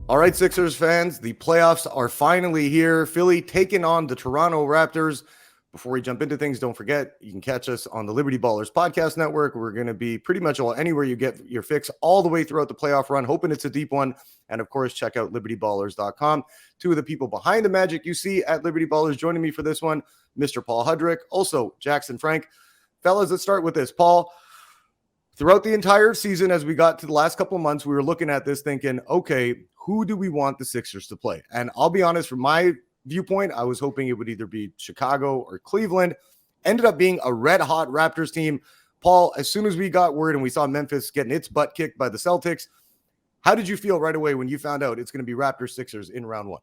All right, Sixers fans, the playoffs are finally here. Philly taking on the Toronto Raptors. Before we jump into things, don't forget, you can catch us on the Liberty Ballers Podcast Network. We're going to be pretty much anywhere you get your fix all the way throughout the playoff run, hoping it's a deep one. And, of course, check out libertyballers.com. Two of the people behind the magic you see at Liberty Ballers joining me for this one, Mr. Paul Hudrick, also Jackson Frank. Fellas, let's start with this. Paul, throughout the entire season, as we got to the last couple of months, we were looking at this thinking, okay, who do we want the Sixers to play? And I'll be honest, from my viewpoint, I was hoping it would either be Chicago or Cleveland. Ended up being a red-hot Raptors team. Paul, as soon as we got word and we saw Memphis getting its butt kicked by the Celtics, how did you feel right away when you found out it's going to be Raptors-Sixers in round one?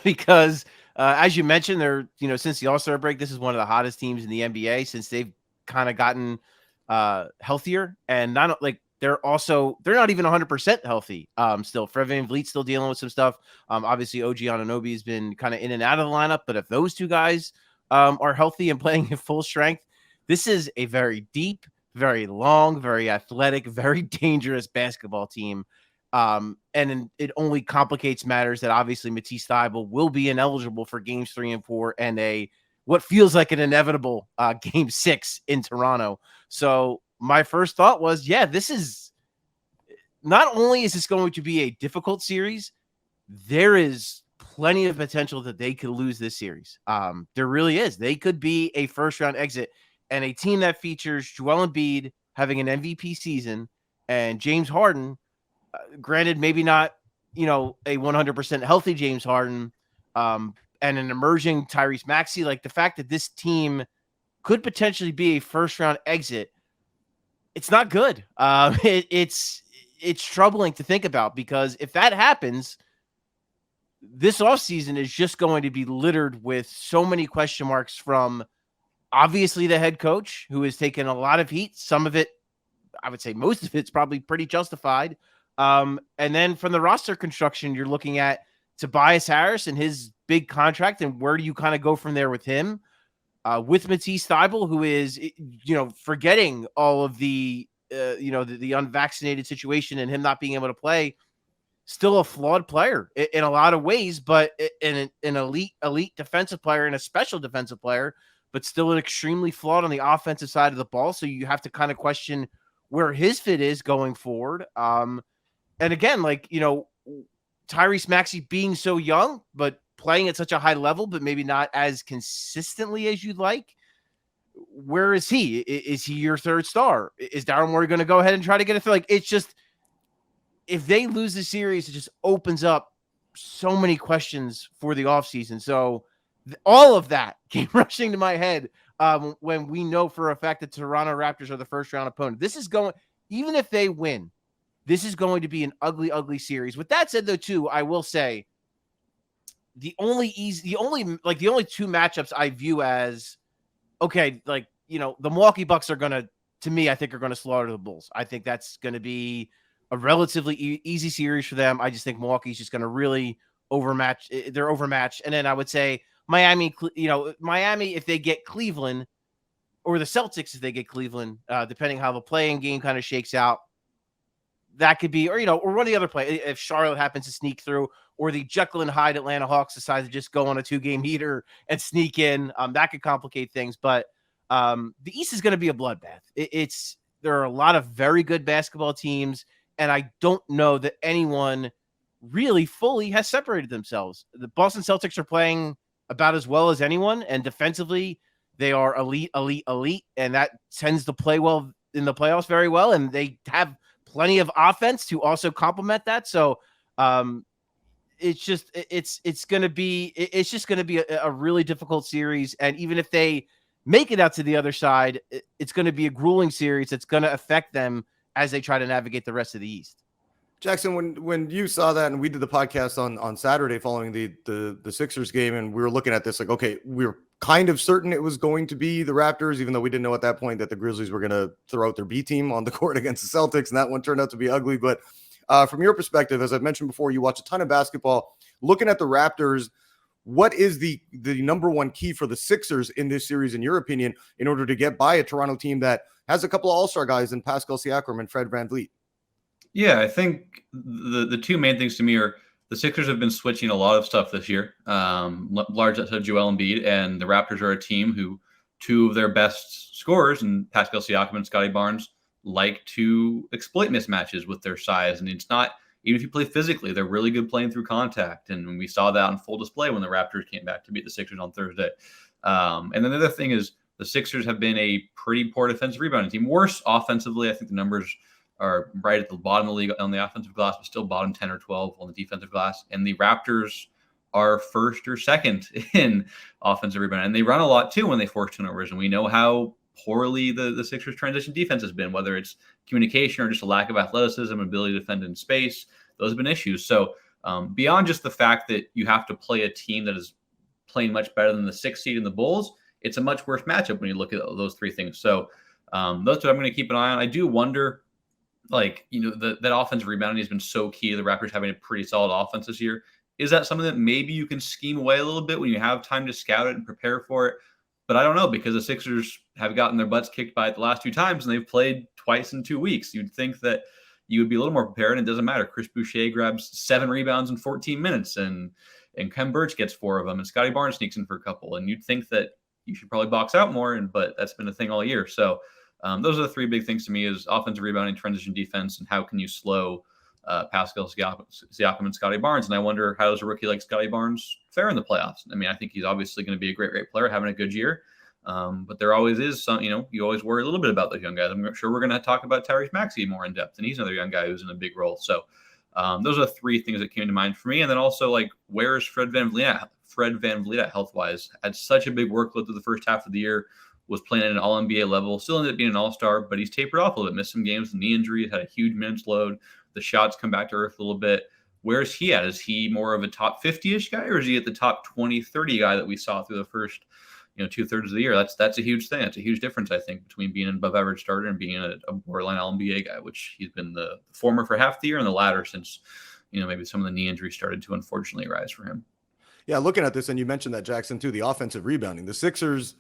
Because as you mentioned, they're, since the All-Star break, this is one of the hottest teams in the NBA since they've kind of gotten healthier, and they're not even 100% healthy. Still, Fred VanVleet's still dealing with some stuff. Obviously, OG Anunoby has been kind of in and out of the lineup, but if those two guys are healthy and playing at full strength, this is a very deep, very long, very athletic, very dangerous basketball team. And it only complicates matters that obviously Matisse Thybulle will be ineligible for games 3 and 4 and what feels like an inevitable game 6 in Toronto. So my first thought was, this is not only is this going to be a difficult series, there is plenty of potential that they could lose this series. There really is. They could be a first round exit, and a team that features Joel Embiid having an MVP season and James Harden, granted, maybe not, a 100% healthy James Harden, and an emerging Tyrese Maxey, like the fact that this team could potentially be a first round exit, it's not good. It's troubling to think about, because if that happens, this offseason is just going to be littered with so many question marks from obviously the head coach, who has taken a lot of heat. Some of it, I would say most of it's probably pretty justified. And then from the roster construction, you're looking at Tobias Harris and his big contract, and where do you kind of go from there with him? With Matisse Thybulle, who is, forgetting all of the, the unvaccinated situation and him not being able to play, still a flawed player in a lot of ways, but an elite defensive player and a special defensive player, but still an extremely flawed on the offensive side of the ball. So you have to kind of question where his fit is going forward. And again, Tyrese Maxey being so young, but playing at such a high level, but maybe not as consistently as you'd like. Where is he? Is he your third star? Is Daryl Morey going to go ahead and try to get it? It's just, if they lose the series, it just opens up so many questions for the offseason. So all of that came rushing to my head when we know for a fact that Toronto Raptors are the first round opponent. This is going, even if they win, this is going to be an ugly, ugly series. With that said, though, too, I will say, the only two matchups I view as okay, the Milwaukee Bucks are going to me, I think are going to slaughter the Bulls. I think that's going to be a relatively easy series for them. I just think Milwaukee's just going to really overmatch. They're overmatched. And then I would say Miami, if they get Cleveland, or the Celtics if they get Cleveland, depending how the play-in game kind of shakes out, that could be, or one of the other play. If Charlotte happens to sneak through, or the Jekyll and Hyde Atlanta Hawks decide to just go on a 2-game heater and sneak in, that could complicate things. But the East is going to be a bloodbath. There are a lot of very good basketball teams, and I don't know that anyone really fully has separated themselves. The Boston Celtics are playing about as well as anyone, and defensively they are elite, and that tends to play well in the playoffs very well, and they have plenty of offense to also complement that. So it's just going to be a really difficult series. And even if they make it out to the other side, it's going to be a grueling series. It's going to affect them as they try to navigate the rest of the East. Jackson, when you saw that, and we did the podcast on Saturday following the Sixers game, and we were looking at this like, okay, we were kind of certain it was going to be the Raptors, even though we didn't know at that point that the Grizzlies were going to throw out their B team on the court against the Celtics, and that one turned out to be ugly. But from your perspective, as I've mentioned before, you watch a ton of basketball. Looking at the Raptors, What is the number one key for the Sixers in this series, in your opinion, in order to get by a Toronto team that has a couple of all-star guys in Pascal Siakam and Fred VanVleet? Yeah, I think the two main things to me are the Sixers have been switching a lot of stuff this year. Large of Joel Embiid, and the Raptors are a team who two of their best scorers, and Pascal Siakam and Scotty Barnes, like to exploit mismatches with their size. And it's not, even if you play physically, they're really good playing through contact. And we saw that on full display when the Raptors came back to beat the Sixers on Thursday. And then the other thing is the Sixers have been a pretty poor defensive rebounding team. Worse offensively. I think the numbers are right at the bottom of the league on the offensive glass, but still bottom 10 or 12 on the defensive glass. And the Raptors are first or second in offensive rebounding. And they run a lot too when they force turnovers. And we know how poorly the Sixers transition defense has been, whether it's communication or just a lack of athleticism and ability to defend in space. Those have been issues. So beyond just the fact that you have to play a team that is playing much better than the 6th seed in the Bulls, it's a much worse matchup when you look at those three things. So that's what I'm going to keep an eye on. I do wonder, that offensive rebounding has been so key to the Raptors having a pretty solid offense this year. Is that something that maybe you can scheme away a little bit when you have time to scout it and prepare for it? But I don't know, because the Sixers have gotten their butts kicked by it the last 2 times, and they've played twice in 2 weeks. You'd think that you would be a little more prepared, and it doesn't matter. Chris Boucher grabs 7 rebounds in 14 minutes, and Kem Birch gets 4 of them, and Scotty Barnes sneaks in for a couple. And you'd think that you should probably box out more, but that's been a thing all year. So those are the 3 big things to me: is offensive rebounding, transition defense, and how can you slow Pascal Siakam and Scotty Barnes. And I wonder, how does a rookie like Scotty Barnes fare in the playoffs? I mean, I think he's obviously going to be a great player, having a good year. But there always is some, you always worry a little bit about those young guys. I'm sure we're going to talk about Tyrese Maxey more in depth, and he's another young guy who's in a big role. So those are the 3 things that came to mind for me. And then also, where is Fred VanVleet at health-wise? Had such a big workload through the first half of the year, was playing at an all-NBA level, still ended up being an all-star, but he's tapered off a little bit, missed some games with knee injury, had a huge minutes load. The shots come back to earth a little bit. Where is he at? Is he more of a top 50-ish guy, or is he at the top 20, 30 guy that we saw through the first 2/3 of the year? That's a huge thing. That's a huge difference, I think, between being an above average starter and being a borderline All-NBA guy, which he's been the former for half the year and the latter since, maybe some of the knee injuries started to unfortunately rise for him. Yeah, looking at this, and you mentioned that, Jackson, too, the offensive rebounding. The Sixers,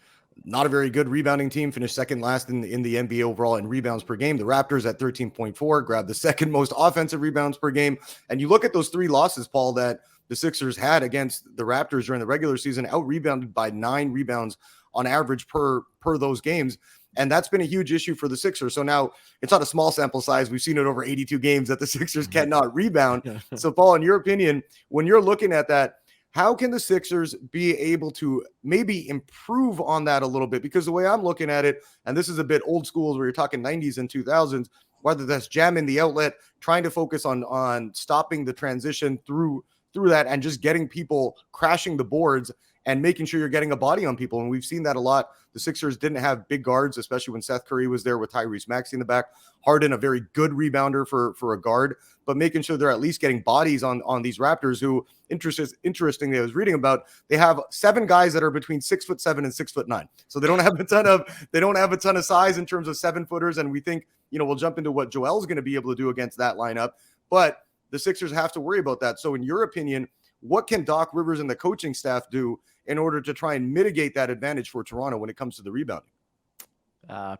not a very good rebounding team, finished second last in the NBA overall in rebounds per game. The Raptors at 13.4 grabbed the second most offensive rebounds per game. And you look at those 3 losses, Paul, that the Sixers had against the Raptors during the regular season, out-rebounded by 9 rebounds on average per those games. And that's been a huge issue for the Sixers. So now it's not a small sample size. We've seen it over 82 games that the Sixers cannot rebound. So, Paul, in your opinion, when you're looking at that, how can the Sixers be able to maybe improve on that a little bit? Because the way I'm looking at it, and this is a bit old school where you're talking 90s and 2000s, whether that's jamming the outlet, trying to focus on stopping the transition through that, and just getting people crashing the boards and making sure you're getting a body on people. And we've seen that a lot. The Sixers didn't have big guards, especially when Seth Curry was there with Tyrese Maxey in the back. Harden, a very good rebounder for a guard, but making sure they're at least getting bodies on these Raptors who, interestingly, I was reading about, they have 7 guys that are between 6'7" and 6'9". So they don't have a ton of size in terms of 7-footers. And we think, we'll jump into what Joel's going to be able to do against that lineup. But the Sixers have to worry about that. So in your opinion, what can Doc Rivers and the coaching staff do in order to try and mitigate that advantage for Toronto when it comes to the rebounding?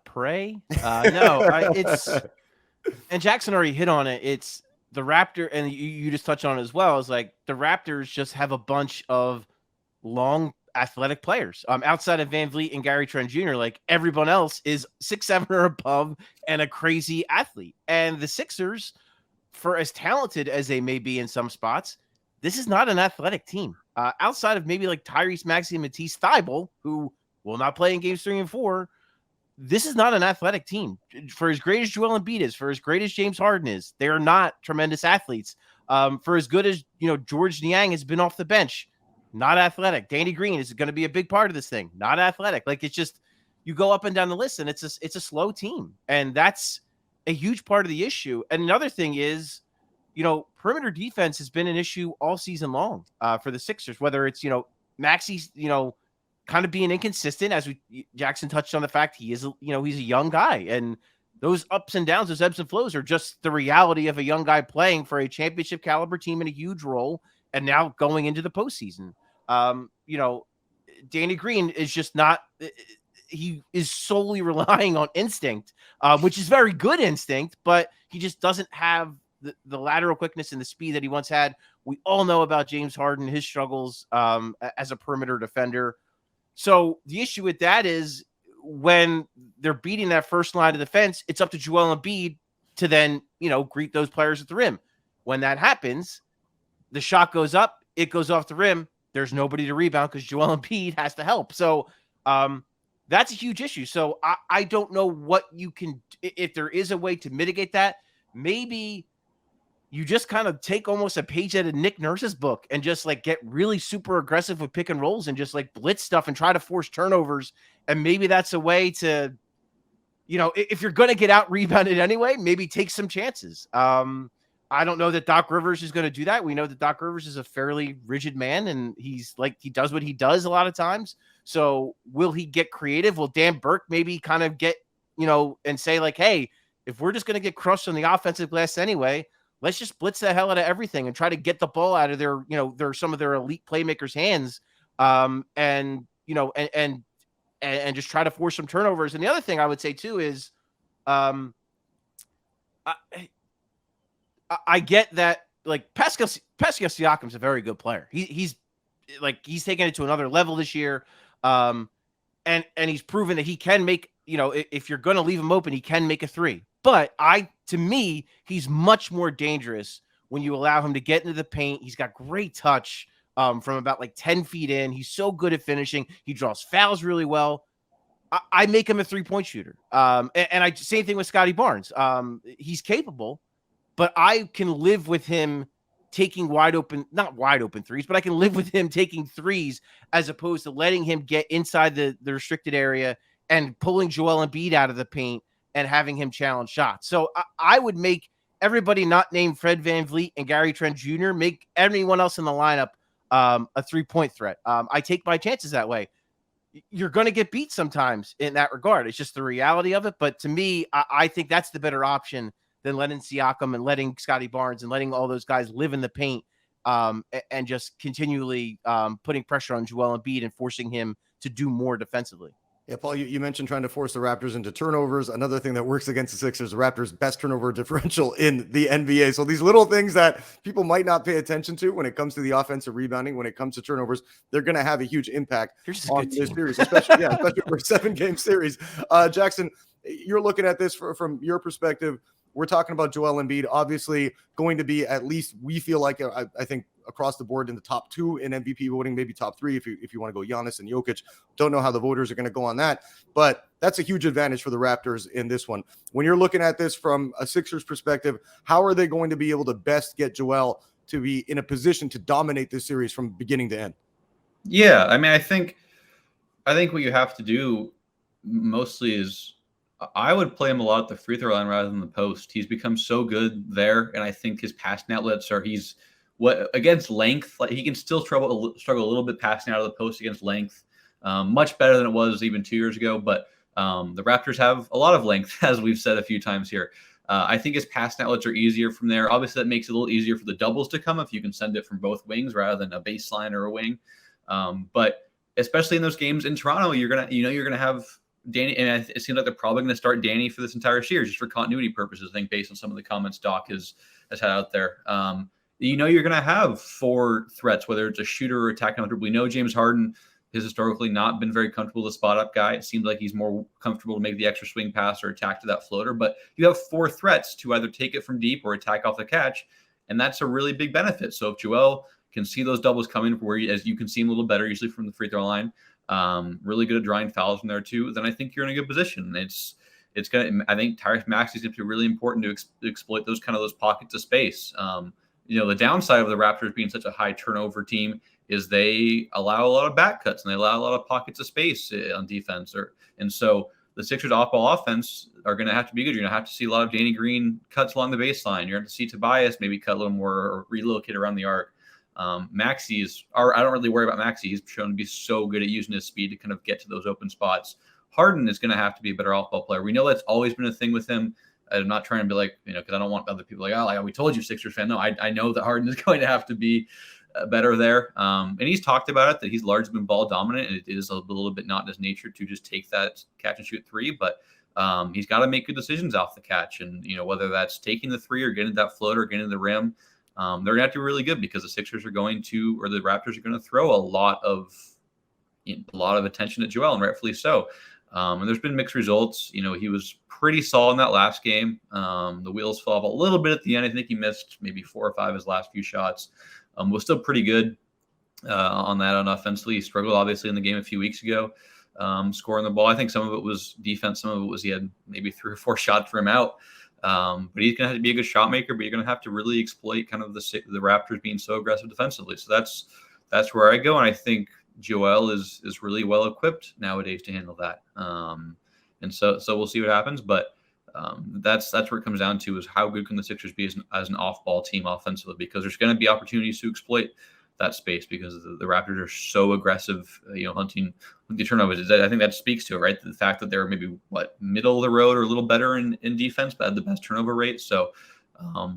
Pray. It's, and Jackson already hit on it. It's the Raptor, and you just touched on it as well. It's like the Raptors just have a bunch of long athletic players. Outside of VanVleet and Gary Trent Jr., like everyone else is 6'7" or above and a crazy athlete. And the Sixers, for as talented as they may be in some spots, this is not an athletic team. Outside of maybe like Tyrese Maxey and Matisse Thybulle, who will not play in games 3 and 4, this is not an athletic team. For as great as Joel Embiid is, for as great as James Harden is, they are not tremendous athletes. For as good as George Niang has been off the bench, not athletic. Danny Green is going to be a big part of this thing, not athletic. Like, it's just, you go up and down the list, and it's a slow team, and that's a huge part of the issue. And another thing is, perimeter defense has been an issue all season long for the Sixers, whether it's, Maxey's, kind of being inconsistent, as Jackson touched on the fact he's a young guy, and those ups and downs, those ebbs and flows are just the reality of a young guy playing for a championship caliber team in a huge role, and now going into the postseason. You know, Danny Green is just not. He is solely relying on instinct, which is very good instinct, but he just doesn't have the lateral quickness and the speed that he once had. We all know about James Harden, his struggles as a perimeter defender. So the issue with that is when they're beating that first line of defense, it's up to Joel Embiid to then, greet those players at the rim. When that happens, the shot goes up, it goes off the rim. There's nobody to rebound because Joel Embiid has to help. So that's a huge issue. So I don't know what you can, if there is a way to mitigate that. Maybe you just kind of take almost a page out of Nick Nurse's book and just like get really super aggressive with pick and rolls and just like blitz stuff and try to force turnovers. And maybe that's a way to, if you're going to get out rebounded anyway, maybe take some chances. I don't know that Doc Rivers is going to do that. We know that Doc Rivers is a fairly rigid man and he does what he does a lot of times. So will he get creative? Will Dan Burke maybe kind of get, and say like, hey, if we're just going to get crushed on the offensive glass anyway, let's just blitz the hell out of everything and try to get the ball out of their some of their elite playmakers' hands, and just try to force some turnovers. And the other thing I would say too is, I get that like Pascal Siakam's a very good player. He's taken it to another level this year, and he's proven that he can make. If you're going to leave him open, he can make a three. But to me, he's much more dangerous when you allow him to get into the paint. He's got great touch from about like 10 feet in. He's so good at finishing. He draws fouls really well. I make him a 3-point shooter. And same thing with Scotty Barnes. He's capable, but I can live with him taking not wide open threes, but I can live with him taking threes as opposed to letting him get inside the restricted area and pulling Joel Embiid out of the paint and having him challenge shots. So I would make everybody not named Fred VanVleet and Gary Trent Jr. make anyone else in the lineup a 3-point threat. I take my chances that way. You're going to get beat sometimes in that regard. It's just the reality of it. But to me, I think that's the better option than letting Siakam and letting Scotty Barnes and letting all those guys live in the paint and just continually putting pressure on Joel Embiid and forcing him to do more defensively. Yeah, Paul, you mentioned trying to force the Raptors into turnovers. Another thing that works against the Sixers, the Raptors' best turnover differential in the NBA. So these little things that people might not pay attention to when it comes to the offensive rebounding, when it comes to turnovers, they're going to have a huge impact on this series, especially for a 7-game series. Jackson, you're looking at this from your perspective. We're talking about Joel Embiid, obviously going to be at least, we feel like, I think, across the board in the top 2 in MVP voting, maybe top 3 if you want to go Giannis and Jokic. Don't know how the voters are going to go on that, but that's a huge advantage for the Raptors in this one. When you're looking at this from a Sixers perspective, how are they going to be able to best get Joel to be in a position to dominate this series from beginning to end? Yeah, I mean, I think what you have to do mostly is I would play him a lot at the free throw line rather than the post. He's become so good there, and I think his passing outlets against length. Like he can still struggle a little bit passing out of the post against length, much better than it was even 2 years ago. But the Raptors have a lot of length, as we've said a few times here. I think his passing outlets are easier from there. Obviously, that makes it a little easier for the doubles to come if you can send it from both wings rather than a baseline or a wing. But especially in those games in Toronto, you're gonna have Danny, and it seems like they're probably going to start Danny for this entire series just for continuity purposes. I think based on some of the comments Doc has had out there, you're going to have 4 threats, whether it's a shooter or attacking. We know James Harden has historically not been very comfortable as a spot up guy. It seems like he's more comfortable to make the extra swing pass or attack to that floater. But you have 4 threats to either take it from deep or attack off the catch, and that's a really big benefit. So if Joel can see those doubles coming, as you can see him a little better, usually from the free throw line. Really good at drawing fouls from there too, then I think you're in a good position. It's gonna. I think Tyrese Maxey is going to be really important to exploit those pockets of space. The downside of the Raptors being such a high turnover team is they allow a lot of back cuts and they allow a lot of pockets of space on defense. And so the Sixers off-ball offense are going to have to be good. You're going to have to see a lot of Danny Green cuts along the baseline. You're going to see Tobias maybe cut a little more or relocate around the arc. Maxey I don't really worry about Maxey. He's shown to be so good at using his speed to kind of get to those open spots. Harden is going to have to be a better off-ball player. We know that's always been a thing with him. I'm not trying to be like, because I don't want other people like, oh, we told you, Sixers fan. No, I know that Harden is going to have to be better there. And he's talked about it, that he's largely been ball dominant, and it is a little bit not in his nature to just take that catch and shoot three, but he's got to make good decisions off the catch. And, whether that's taking the three or getting that floater, or getting to the rim, they're going to have to be really good, because the Sixers are going to, or the Raptors are going to throw a lot of attention at Joel, and rightfully so. And there's been mixed results. He was pretty solid in that last game. The wheels fell off a little bit at the end. I think he missed maybe 4 or 5 of his last few shots. Was still pretty good on that on offensively. He struggled obviously in the game a few weeks ago, scoring the ball. I think some of it was defense. Some of it was he had maybe 3 or 4 shots for him out. But he's going to have to be a good shot maker, but you're going to have to really exploit kind of the Raptors being so aggressive defensively. So that's where I go. And I think Joel is really well equipped nowadays to handle that. And so we'll see what happens. But that's where it comes down to, is how good can the Sixers be as an off-ball team offensively, because there's going to be opportunities to exploit that space, because the Raptors are so aggressive, hunting the turnovers. I think that speaks to it, right? The fact that they're maybe middle of the road or a little better in defense, but had the best turnover rate. So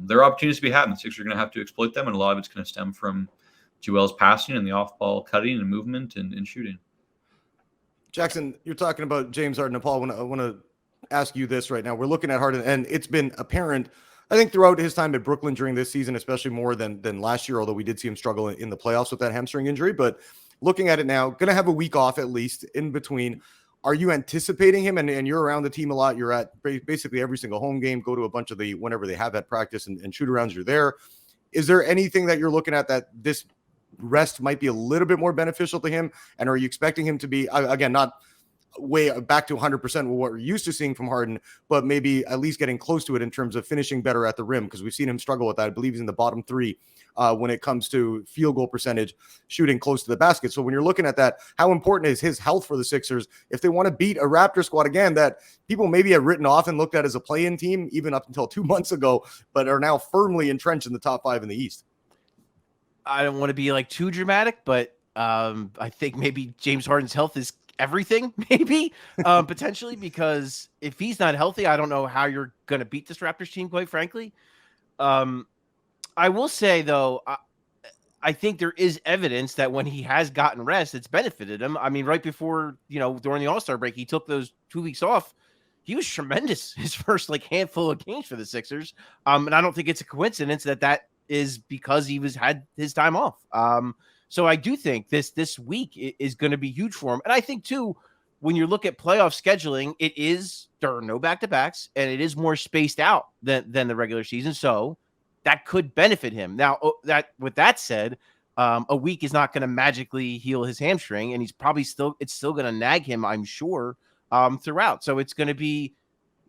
there are opportunities to be had, and the Sixers are going to have to exploit them, and a lot of it's going to stem from Joel's passing and the off-ball cutting and movement and shooting. Jackson, you're talking about James Harden and Paul. I want to ask you this right now. We're looking at Harden, and it's been apparent, I think, throughout his time at Brooklyn during this season, especially more than last year, although we did see him struggle in the playoffs with that hamstring injury. But looking at it now, going to have a week off at least in between. Are you anticipating him? And you're around the team a lot. You're at basically every single home game, go to a bunch of whenever they have at practice and shoot arounds, you're there. Is there anything that you're looking at that this rest might be a little bit more beneficial to him? And are you expecting him to be, again, not way back to 100% with what we're used to seeing from Harden, but maybe at least getting close to it in terms of finishing better at the rim? Because we've seen him struggle with that. I believe he's in the bottom 3 when it comes to field goal percentage, shooting close to the basket. So when you're looking at that, how important is his health for the Sixers if they want to beat a Raptor squad again that people maybe have written off and looked at as a play-in team even up until 2 months ago, but are now firmly entrenched in the top 5 in the East? I don't want to be too dramatic, but I think maybe James Harden's health is everything, maybe potentially, because if he's not healthy, I don't know how you're going to beat this Raptors team, quite frankly. I will say, though, I think there is evidence that when he has gotten rest, it's benefited him. I mean, right before, during the All-Star break, he took those 2 weeks off. He was tremendous his first handful of games for the Sixers. And I don't think it's a coincidence that is because he had his time off. So I do think this week is going to be huge for him. And I think, too, when you look at playoff scheduling, there are no back-to-backs, and it is more spaced out than the regular season. So that could benefit him. Now, with that said, a week is not going to magically heal his hamstring, and it's still going to nag him, I'm sure, throughout. So it's going to be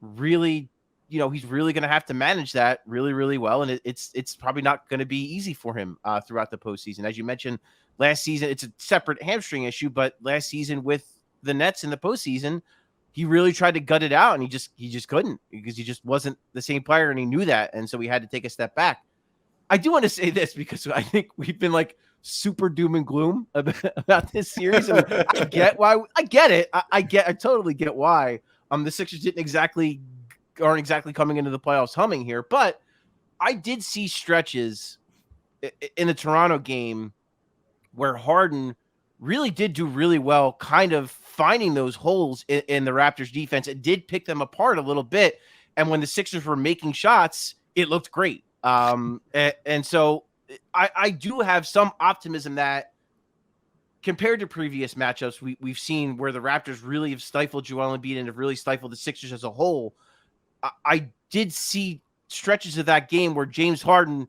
really, he's really going to have to manage that really, really well. And it's probably not going to be easy for him throughout the postseason. As you mentioned, last season, it's a separate hamstring issue, but last season with the Nets in the postseason, he really tried to gut it out, and he just couldn't, because he just wasn't the same player, and he knew that. And so he had to take a step back. I do want to say this, because I think we've been super doom and gloom about this series. I mean, I get why. I get it. I totally get why. The Sixers aren't exactly coming into the playoffs humming here, but I did see stretches in the Toronto game where Harden really did do really well, kind of finding those holes in the Raptors defense. It did pick them apart a little bit. And when the Sixers were making shots, it looked great. And so I do have some optimism that compared to previous matchups, we've seen where the Raptors really have stifled Joel Embiid and have really stifled the Sixers as a whole. I did see stretches of that game where James Harden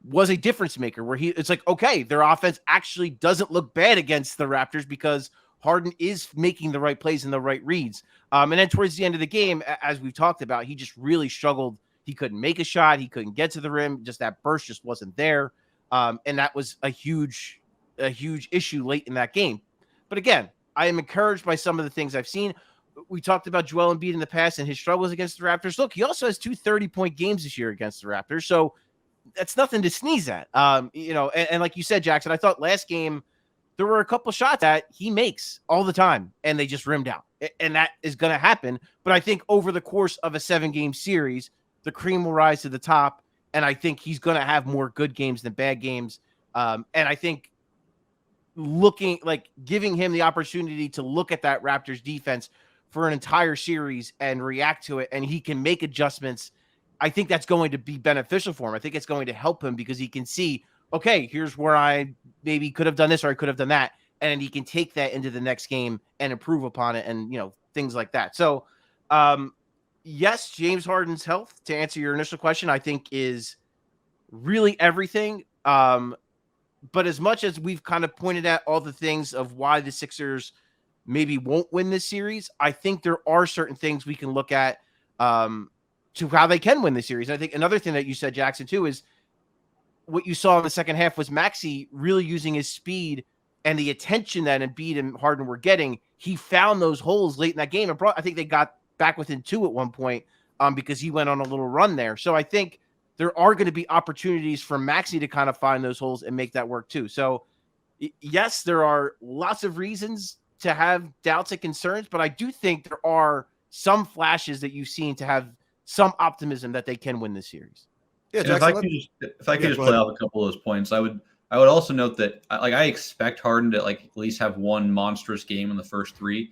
was a difference maker, where it's okay, their offense actually doesn't look bad against the Raptors because Harden is making the right plays and the right reads. And then towards the end of the game, as we've talked about, he just really struggled. He couldn't make a shot. He couldn't get to the rim. Just that burst just wasn't there. And that was a huge issue late in that game. But again, I am encouraged by some of the things I've seen. We talked about Joel Embiid in the past and his struggles against the Raptors. Look, he also has 2 30-point games this year against the Raptors. So that's nothing to sneeze at. And like you said, Jackson, I thought last game there were a couple shots that he makes all the time and they just rimmed out. And that is going to happen. But I think over the course of a 7-game series, the cream will rise to the top. And I think he's going to have more good games than bad games. And I think giving him the opportunity to look at that Raptors defense for an entire series and react to it, and he can make adjustments, I think that's going to be beneficial for him. I think it's going to help him because he can see, okay, here's where I maybe could have done this or I could have done that. And he can take that into the next game and improve upon it and, things like that. So, yes, James Harden's health, to answer your initial question, I think is really everything. But as much as we've kind of pointed at all the things of why the Sixers maybe won't win this series, I think there are certain things we can look at to how they can win the series. And I think another thing that you said, Jackson, too, is what you saw in the second half was Maxey really using his speed and the attention that Embiid and Harden were getting. He found those holes late in that game. And I think they got back within 2 at one point because he went on a little run there. So I think there are going to be opportunities for Maxey to kind of find those holes and make that work too. So yes, there are lots of reasons to have doubts and concerns, but I do think there are some flashes that you've seen to have some optimism that they can win this series. Yeah, Jackson, if I could just play off a couple of those points, I would also note that I expect Harden to at least have one monstrous game in the first 3,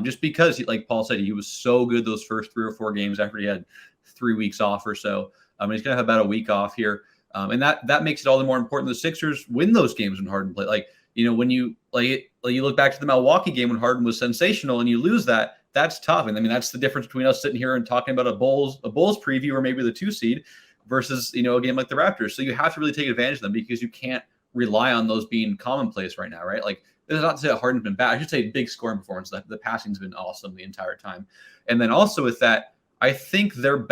just because like Paul said, he was so good those first 3 or 4 games after he had 3 weeks off or so. He's gonna have about a week off here, and that makes it all the more important. The Sixers win those games when Harden play. When you you look back to the Milwaukee game when Harden was sensational, and you lose that, that's tough. And that's the difference between us sitting here and talking about a Bulls preview or maybe the 2 seed versus a game like the Raptors. So you have to really take advantage of them because you can't rely on those being commonplace right now, right? This is not to say that Harden's been bad. I should say big scoring performance. The passing's been awesome the entire time. And then also with that, I think they're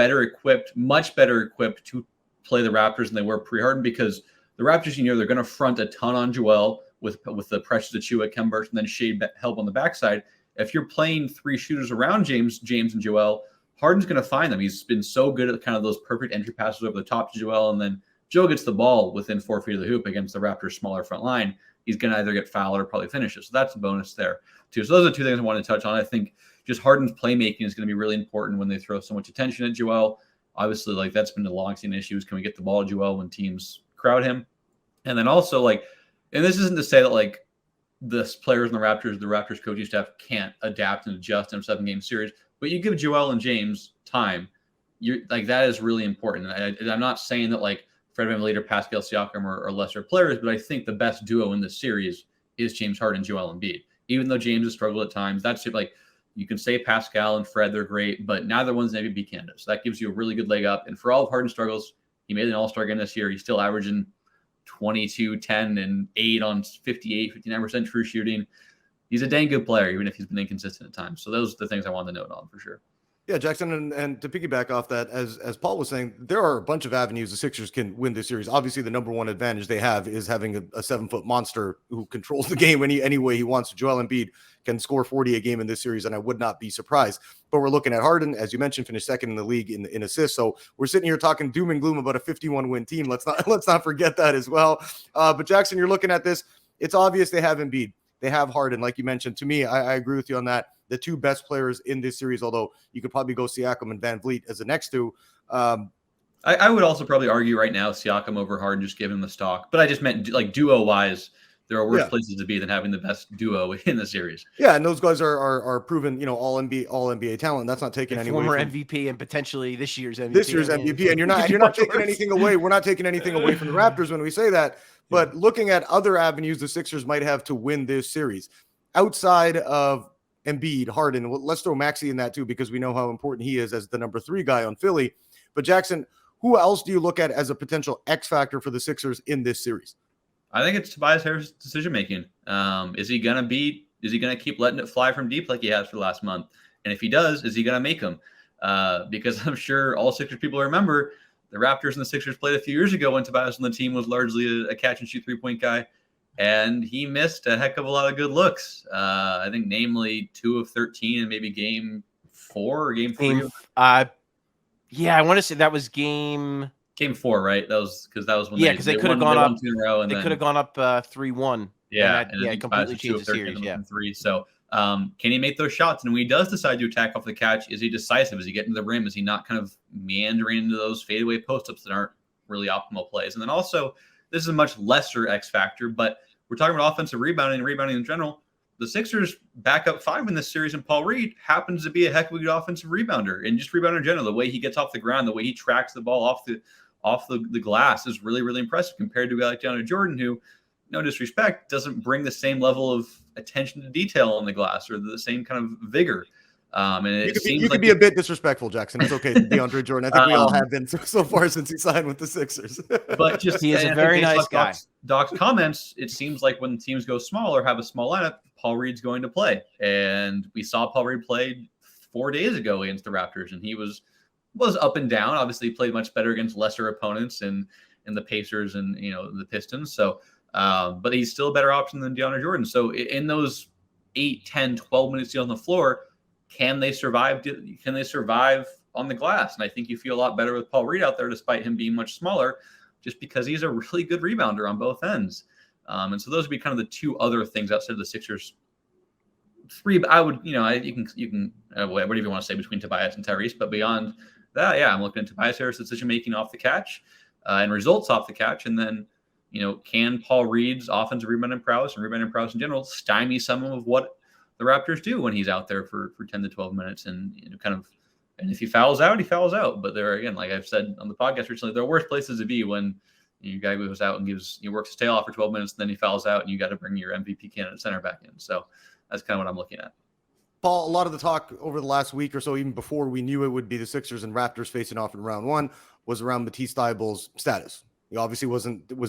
much better equipped to play the Raptors than they were pre-Harden because the Raptors, they're going to front a ton on Joel with the Precious Achiuwa, Khem Birch, and then Shade help on the backside. If you're playing 3 shooters around James and Joel, Harden's going to find them. He's been so good at kind of those perfect entry passes over the top to Joel, and then Joe gets the ball within 4 feet of the hoop against the Raptors' smaller front line. He's going to either get fouled or probably finish it. So that's a bonus there, too. So those are 2 things I want to touch on. I think just Harden's playmaking is going to be really important when they throw so much attention at Joel. Obviously, that's been a long-standing issue. Can we get the ball to Joel when teams crowd him? And then also, and this isn't to say that, the players in the Raptors coaching staff can't adapt and adjust in a 7-game series, but you give Joel and James time. That is really important. And I'm not saying that, Fred VanVleet or Pascal Siakam are lesser players, but I think the best duo in this series is James Harden and Joel Embiid. Even though James has struggled at times, that's you can say Pascal and Fred, they're great, but neither one's an MVP candidate. So that gives you a really good leg up. And for all of Harden's struggles, he made an All-Star game this year. He's still averaging 22, 10, and 8 on 59% true shooting. He's a dang good player, even if he's been inconsistent at times. So those are the things I wanted to note on for sure. Yeah, Jackson, and to piggyback off that, as Paul was saying, there are a bunch of avenues the Sixers can win this series. Obviously, the number one advantage they have is having a 7-foot monster who controls the game any way he wants to. Joel Embiid can score 40 a game in this series, and I would not be surprised. But we're looking at Harden, as you mentioned, finished second in the league in assists. So we're sitting here talking doom and gloom about a 51-win team. Let's not forget that as well. But Jackson, you're looking at this. It's obvious they have Embiid. They have Harden, like you mentioned. To me, I agree with you on that. The 2 best players in this series, although you could probably go Siakam and VanVleet as the next 2. I would also probably argue right now Siakam over Harden, just giving him the stock. But I just meant duo-wise, there are worse places to be than having the best duo in the series. Yeah, and those guys are proven, all NBA talent. That's not taking any former MVP and potentially this year's MVP. This year's MVP, and you're not taking anything away. We're not taking anything away from the Raptors when we say that. But looking at other avenues the Sixers might have to win this series, outside of Embiid, Harden, let's throw Maxey in that too, because we know how important he is as the number 3 guy on Philly. But Jackson, who else do you look at as a potential X factor for the Sixers in this series? I think it's Tobias Harris' decision making. Is he gonna keep letting it fly from deep like he has for the last month? And if he does, is he gonna make them? Because I'm sure all Sixers people remember the Raptors and the Sixers played a few years ago when Tobias on the team was largely a catch and shoot 3-point guy. And he missed a heck of a lot of good looks. I think namely 2 of 13 and maybe game 4 or game 3. Yeah, I want to say that was game 4, right? That was when because they could have gone up 2 in a row, and they could have gone up 3-1. Yeah, and that completely changed the series. Yeah, 3. So can he make those shots? And when he does decide to attack off the catch, is he decisive? Is he getting to the rim? Is he not kind of meandering into those fadeaway post-ups that aren't really optimal plays? And then also this is a much lesser X factor, but we're talking about offensive rebounding and rebounding in general. The Sixers backup 5 in this series, and Paul Reed happens to be a heck of a good offensive rebounder, and just rebounder in general. The way he gets off the ground, the way he tracks the ball off the glass is really, really impressive compared to a guy like DeAndre Jordan, who, no disrespect, doesn't bring the same level of attention to detail on the glass or the same kind of vigor. And you could be a bit disrespectful, Jackson. It's okay. DeAndre Jordan. I think we all have been so far since he signed with the Sixers. But just he is a very nice guy. Doc's comments, it seems like when teams go small or have a small lineup, Paul Reed's going to play. And we saw Paul Reed play 4 days ago against the Raptors, and he was up and down. Obviously, he played much better against lesser opponents and the Pacers and the Pistons. So, but he's still a better option than DeAndre Jordan. So in those 8, 10, 12 minutes on the floor, can they survive? Can they survive on the glass? And I think you feel a lot better with Paul Reed out there, despite him being much smaller, just because he's a really good rebounder on both ends. And so those would be kind of the two other things outside of the Sixers. 3, I would, you can whatever you want to say between Tobias and Tyrese, but beyond that, yeah, I'm looking at Tobias Harris' decision making off the catch and results off the catch, and then can Paul Reed's offensive rebounding prowess and rebounding prowess in general stymie some of what the Raptors do when he's out there for 10 to 12 minutes, and and if he fouls out, he fouls out. But there again, like I've said on the podcast recently, there are worse places to be when your guy goes out and works his tail off for 12 minutes, and then he fouls out, and you got to bring your MVP candidate center back in. So that's kind of what I'm looking at. Paul, a lot of the talk over the last week or so, even before we knew it would be the Sixers and Raptors facing off in round 1, was around Matisse Thybulle's status. He obviously was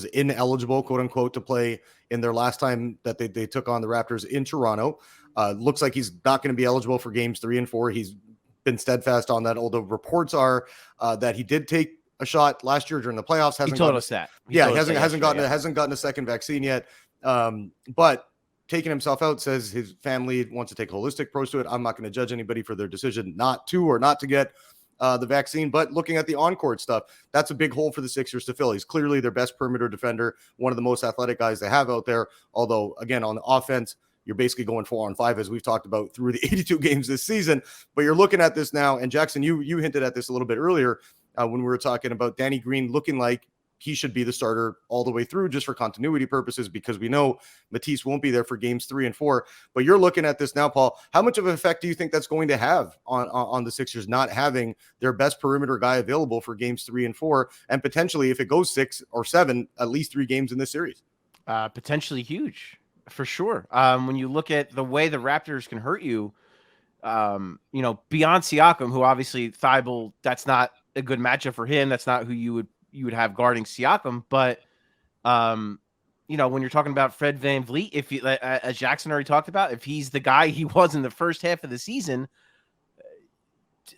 ineligible, quote unquote, to play in their last time that they took on the Raptors in Toronto. Looks like he's not going to be eligible for games 3 and 4. He's been steadfast on that, although reports are that he did take a shot last year during the playoffs. He told us that. He hasn't gotten a second vaccine yet. But taking himself out, says his family wants to take a holistic approach to it. I'm not going to judge anybody for their decision not to get the vaccine, but looking at the on-court stuff, that's a big hole for the Sixers to fill. He's clearly their best perimeter defender, one of the most athletic guys they have out there. Although, again, on the offense, you're basically going 4-on-5, as we've talked about through the 82 games this season. But you're looking at this now, and Jackson, you hinted at this a little bit earlier when we were talking about Danny Green looking like he should be the starter all the way through, just for continuity purposes, because we know Matisse won't be there for games 3 and 4. But you're looking at this now, Paul. How much of an effect do you think that's going to have on the Sixers not having their best perimeter guy available for games 3 and 4, and potentially, if it goes 6 or 7, at least 3 games in this series? Potentially huge, for sure. When you look at the way the Raptors can hurt you, beyond Siakam, who obviously Thybulle, that's not a good matchup for him. That's not who you would have guarding Siakam. But, when you're talking about Fred VanVleet, if you, as Jackson already talked about, if he's the guy he was in the first half of the season,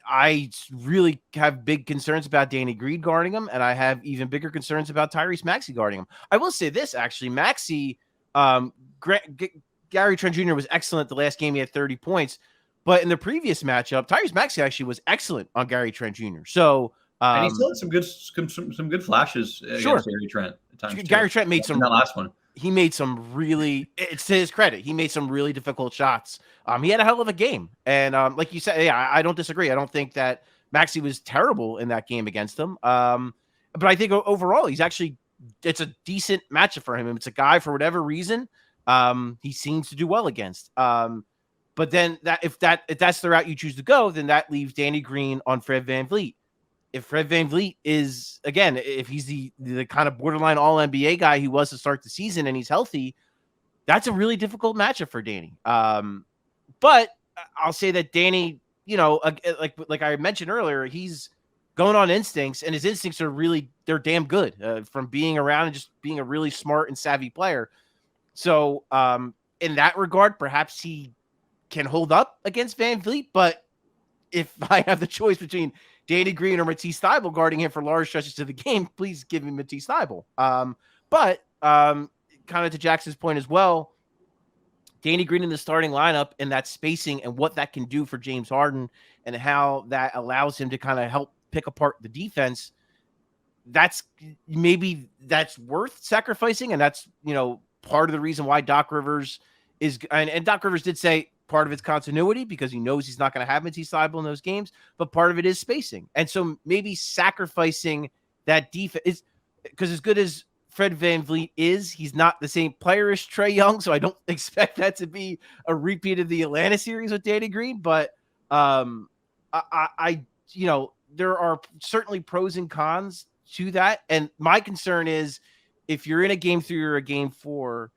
I really have big concerns about Danny Green guarding him, and I have even bigger concerns about Tyrese Maxey guarding him. I will say this, actually, Maxey, Gary Trent Jr. was excellent the last game. He had 30 points. But in the previous matchup, Tyrese Maxey actually was excellent on Gary Trent Jr. So, and he still had some good flashes against Gary Trent at times. Gary Trent made that last one. He made some really, it's to his credit, he made some really difficult shots. He had a hell of a game. And like you said, yeah, I don't disagree. I don't think that Maxey was terrible in that game against him. But I think overall, it's a decent matchup for him. It's a guy, for whatever reason, he seems to do well against. But then if that's the route you choose to go, then that leaves Danny Green on Fred VanVleet. If Fred VanVleet is, again, if he's the kind of borderline all-NBA guy he was to start the season and he's healthy, that's a really difficult matchup for Danny. But I'll say that Danny, like I mentioned earlier, he's going on instincts, and his instincts they're damn good from being around and just being a really smart and savvy player. So in that regard, perhaps he can hold up against VanVleet. But if I have the choice between Danny Green or Matisse Thybulle guarding him for large stretches of the game, please give me Matisse Thybulle. But kind of to Jackson's point as well, Danny Green in the starting lineup and that spacing and what that can do for James Harden and how that allows him to kind of help pick apart the defense, that's worth sacrificing. And that's, part of the reason why Doc Rivers and Doc Rivers did say part of it's continuity because he knows he's not going to have Matisse Thybulle in those games, but part of it is spacing. And so maybe sacrificing that defense is because as good as Fred VanVleet is. He's not the same player as Trae Young, so I don't expect that to be a repeat of the Atlanta series with Danny Green. But I there are certainly pros and cons to that. And my concern is if you're in a game 3 or a game 4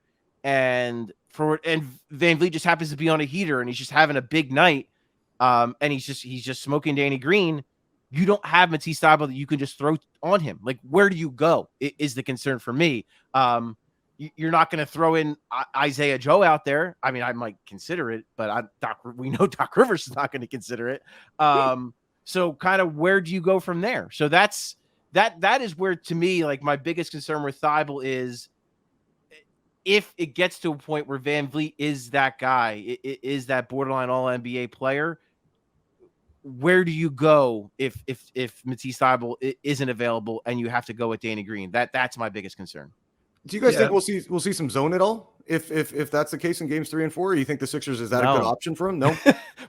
and VanVleet just happens to be on a heater and he's just having a big night, and he's just smoking Danny Green, you don't have Matisse Thybulle that you can just throw on him. Like, where do you go is the concern for me. You're not going to throw in Isaiah Joe out there. I mean, I might consider it, but we know Doc Rivers is not going to consider it. So kind of where do you go from there? So that is where, to me, like, my biggest concern with Thybulle is if it gets to a point where VanVleet is that guy, is that borderline all NBA player, where do you go if Matisse Thybulle isn't available and you have to go with Danny Green? That's my biggest concern. Do you guys think we'll see some zone at all if that's the case in games 3 and 4? Or you think the Sixers is that a good option for him? No.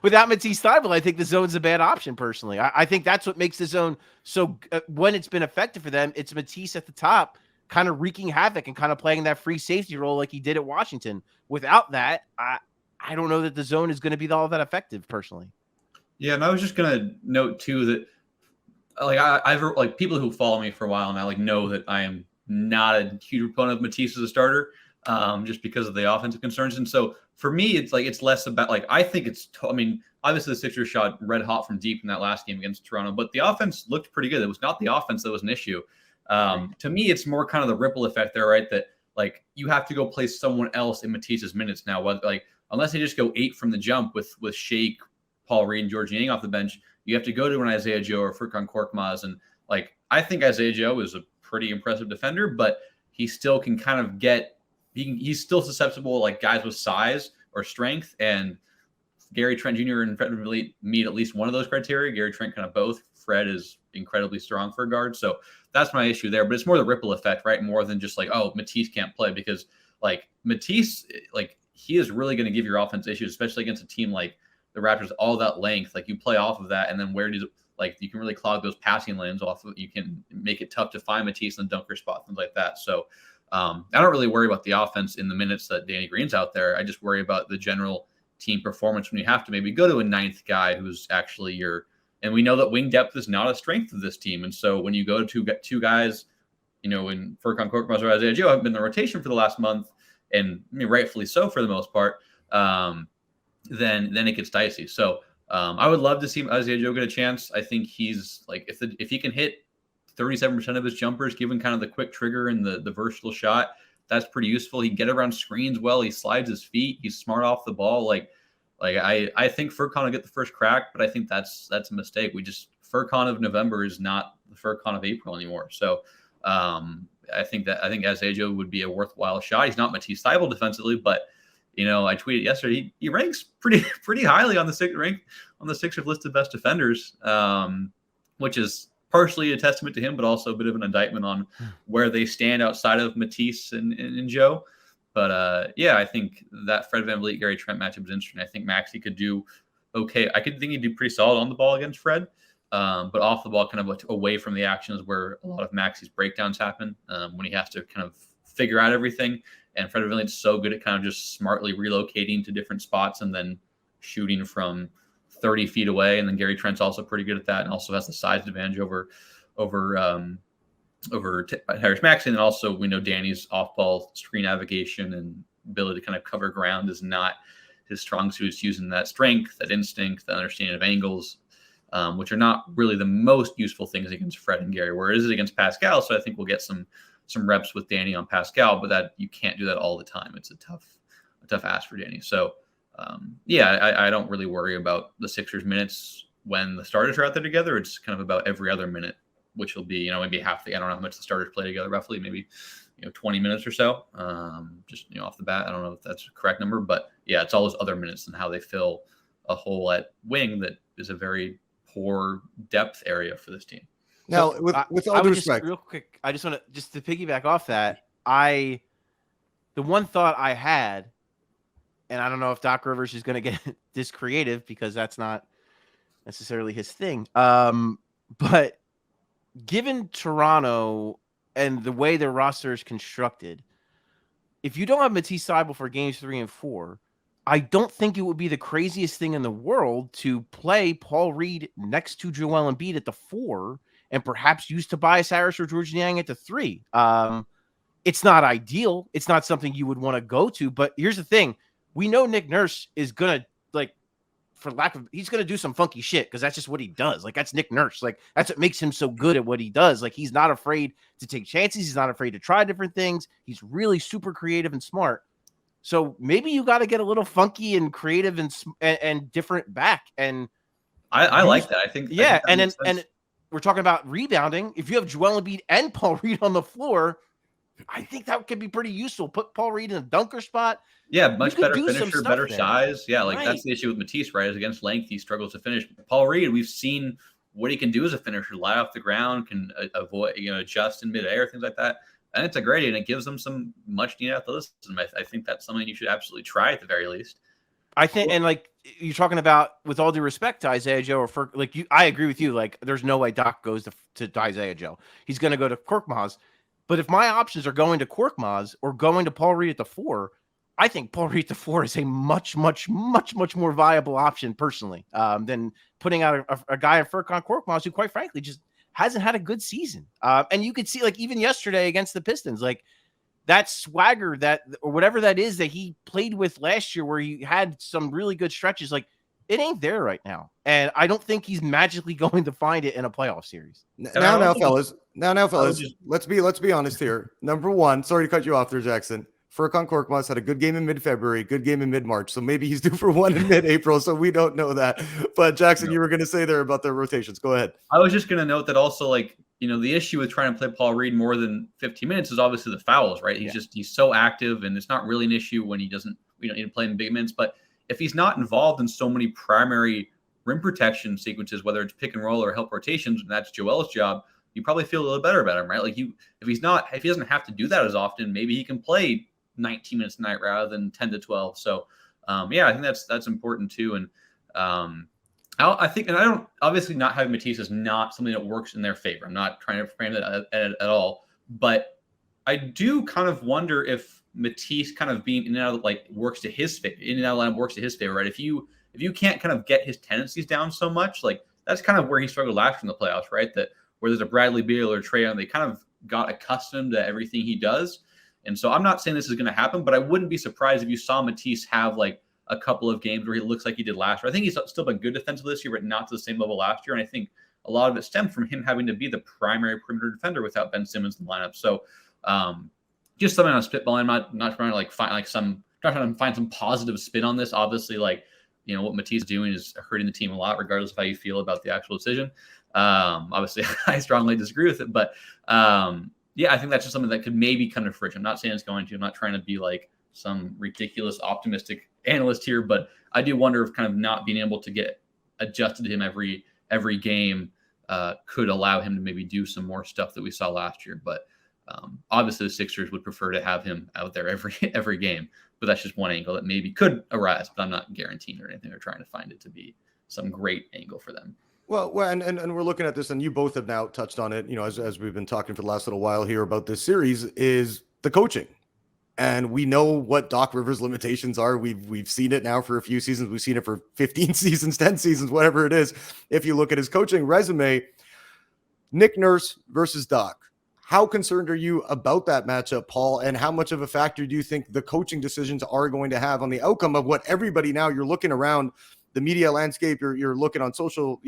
Without Matisse Thybulle, I think the zone's a bad option personally. I think that's what makes the zone so when it's been effective for them, it's Matisse at the top, kind of wreaking havoc and kind of playing that free safety role like he did at Washington. Without that, I don't know that the zone is going to be all that effective personally. Yeah, and I was just gonna note too that, like, I've like people who follow me for a while now, like, know that I am not a huge proponent of Matisse as a starter, just because of the offensive concerns. And so for me, it's less about, like, I think I mean, obviously the Sixers shot red hot from deep in that last game against Toronto, but the offense looked pretty good. It was not the offense that was an issue. To me, it's more kind of the ripple effect there, right? That, like, you have to go play someone else in Matisse's minutes now. Like, unless they just go 8 from the jump with Shake, Paul Reed, and George Niang off the bench, you have to go to an Isaiah Joe or Furkan Korkmaz. And, like, I think Isaiah Joe is a pretty impressive defender, but he still can kind of he's still susceptible, like, guys with size or strength. And Gary Trent Jr. and Fred VanVleet meet at least one of those criteria. Gary Trent kind of both. Fred is incredibly strong for a guard. So that's my issue there. But it's more the ripple effect, right? More than just like, oh, Matisse can't play, because, like, Matisse, like, he is really going to give your offense issues, especially against a team like the Raptors, all that length. Like, you play off of that, and then where does it, like, you can really clog those passing lanes off of it. You can make it tough to find Matisse in the dunker spot, things like that. So I don't really worry about the offense in the minutes that Danny Green's out there. I just worry about the general team performance when you have to maybe go to a 9th guy who's actually and we know that wing depth is not a strength of this team. And so when you go to two guys, in Furkan Korkmaz or Isaiah Joe have been in the rotation for the last month, and I mean, rightfully so for the most part, then it gets dicey. So I would love to see Isaiah Joe get a chance. I think he's, like, if he can hit 37% of his jumpers, given kind of the quick trigger and the versatile shot, that's pretty useful. He can get around screens well. He slides his feet. He's smart off the ball. Like I think Furkan will get the first crack, but I think that's a mistake. Furkan of November is not the Furkan of April anymore. So I think Isaiah Joe would be a worthwhile shot. He's not Matisse Thybulle defensively, but I tweeted yesterday he ranks pretty highly on the Sixers list of best defenders, which is partially a testament to him, but also a bit of an indictment on where they stand outside of Matisse and Joe. But I think that Fred VanVleet Gary Trent matchup is interesting. I think Maxey could do okay. I could think he'd do pretty solid on the ball against Fred, but off the ball, kind of like away from the actions where a lot of Maxey's breakdowns happen, when he has to kind of figure out everything. And Fred VanVleet's so good at kind of just smartly relocating to different spots and then shooting from 30 feet away. And then Gary Trent's also pretty good at that, and also has the size advantage over Tyrese Maxey. And also, we know Danny's off-ball screen navigation and ability to kind of cover ground is not his strong suit. It's using that strength, that instinct, that understanding of angles, which are not really the most useful things against Fred and Gary, where it is against Pascal. So I think we'll get some reps with Danny on Pascal, but that you can't do that all the time. It's a tough ask for Danny. So I don't really worry about the Sixers minutes when the starters are out there together. It's kind of about every other minute, which will be, maybe half I don't know how much the starters play together, roughly maybe 20 minutes or so. Just off the bat, I don't know if that's the correct number, but yeah, it's all those other minutes and how they fill a hole at wing that is a very poor depth area for this team. Now, with all due respect, real quick, I just want to piggyback off that. The one thought I had, and I don't know if Doc Rivers is going to get this creative because that's not necessarily his thing. But given Toronto and the way their roster is constructed, if you don't have Matisse Thybulle for games 3 and 4, I don't think it would be the craziest thing in the world to play Paul Reed next to Joel Embiid at the 4 and perhaps use Tobias Harris or George Niang at the 3. It's not ideal. It's not something you would want to go to. But here's the thing. We know Nick Nurse is going to, like, he's going to do some funky shit because that's just what he does. Like, that's Nick Nurse. Like, that's what makes him so good at what he does. Like, he's not afraid to take chances. He's not afraid to try different things. He's really super creative and smart. So maybe you got to get a little funky and creative and different back. And I like that. I think, and we're talking about rebounding. If you have Joel Embiid and Paul Reed on the floor, I think that could be pretty useful. Put Paul Reed in a dunker spot. Yeah, much better finisher, better size. Yeah, like that's the issue with Matisse, right? Is against length, he struggles to finish. Paul Reed, we've seen what he can do as a finisher, lie off the ground, can avoid, adjust in midair, things like that. And it's a great, and it gives them some much needed athleticism. I think that's something you should absolutely try at the very least. I think, and like you're talking about, with all due respect to Isaiah Joe, I agree with you. Like, there's no way Doc goes to Isaiah Joe. He's going to go to Korkmaz. But if my options are going to Korkmaz or going to Paul Reed at the 4, I think Paul Reed at the 4 is a much, much, much, much more viable option personally than putting out a guy in Furkan Korkmaz who, quite frankly, just hasn't had a good season. And you could see, like, even yesterday against the Pistons, like, that swagger or whatever that is that he played with last year, where he had some really good stretches, like, it ain't there right now. And I don't think he's magically going to find it in a playoff series. Now, fellas, let's be honest here. Number one, sorry to cut you off there, Jackson. Furkan Korkmaz had a good game in mid-February, good game in mid-March. So maybe he's due for one in mid-April. So we don't know that. But Jackson, you were going to say there about the rotations. Go ahead. I was just going to note that also, like, the issue with trying to play Paul Reed more than 15 minutes is obviously the fouls, right? He's so active, and it's not really an issue when he doesn't, need to play in big minutes. But if he's not involved in so many primary rim protection sequences, whether it's pick and roll or help rotations, and that's Joel's job, you probably feel a little better about him, right? Like, if he doesn't have to do that as often, maybe he can play 19 minutes a night rather than 10 to 12. So, I think that's important too. And I think, and I don't, obviously not having Matisse is not something that works in their favor. I'm not trying to frame that at all, but I do kind of wonder if Matisse kind of being in and out, like, works to his favor, right? If you can't kind of get his tendencies down so much, like, that's kind of where he struggled last year in the playoffs, right? That where there's a Bradley Beal or Trae Young, they kind of got accustomed to everything he does. And so I'm not saying this is going to happen, but I wouldn't be surprised if you saw Matisse have, like, a couple of games where he looks like he did last year. I think he's still been good defensively this year, but not to the same level last year. And I think a lot of it stemmed from him having to be the primary perimeter defender without Ben Simmons in the lineup. So just something on spitball. I'm not trying to, like, trying to find some positive spin on this. Obviously, like, what Matisse is doing is hurting the team a lot, regardless of how you feel about the actual decision. Obviously, I strongly disagree with it, but I think that's just something that could maybe come to fruition. I'm not saying it's going to. I'm not trying to be like some ridiculous optimistic analyst here, but I do wonder if kind of not being able to get adjusted to him every game could allow him to maybe do some more stuff that we saw last year. But obviously, the Sixers would prefer to have him out there every game. But that's just one angle that maybe could arise. But I'm not guaranteeing or anything. They're trying to find it to be some great angle for them. Well, and we're looking at this, and you both have now touched on it, as we've been talking for the last little while here about this series, is the coaching. And we know what Doc Rivers' limitations are. We've seen it now for a few seasons. We've seen it for 15 seasons, 10 seasons, whatever it is. If you look at his coaching resume, Nick Nurse versus Doc, how concerned are you about that matchup, Paul? And how much of a factor do you think the coaching decisions are going to have on the outcome of what everybody now, you're looking around the media landscape, you're looking on social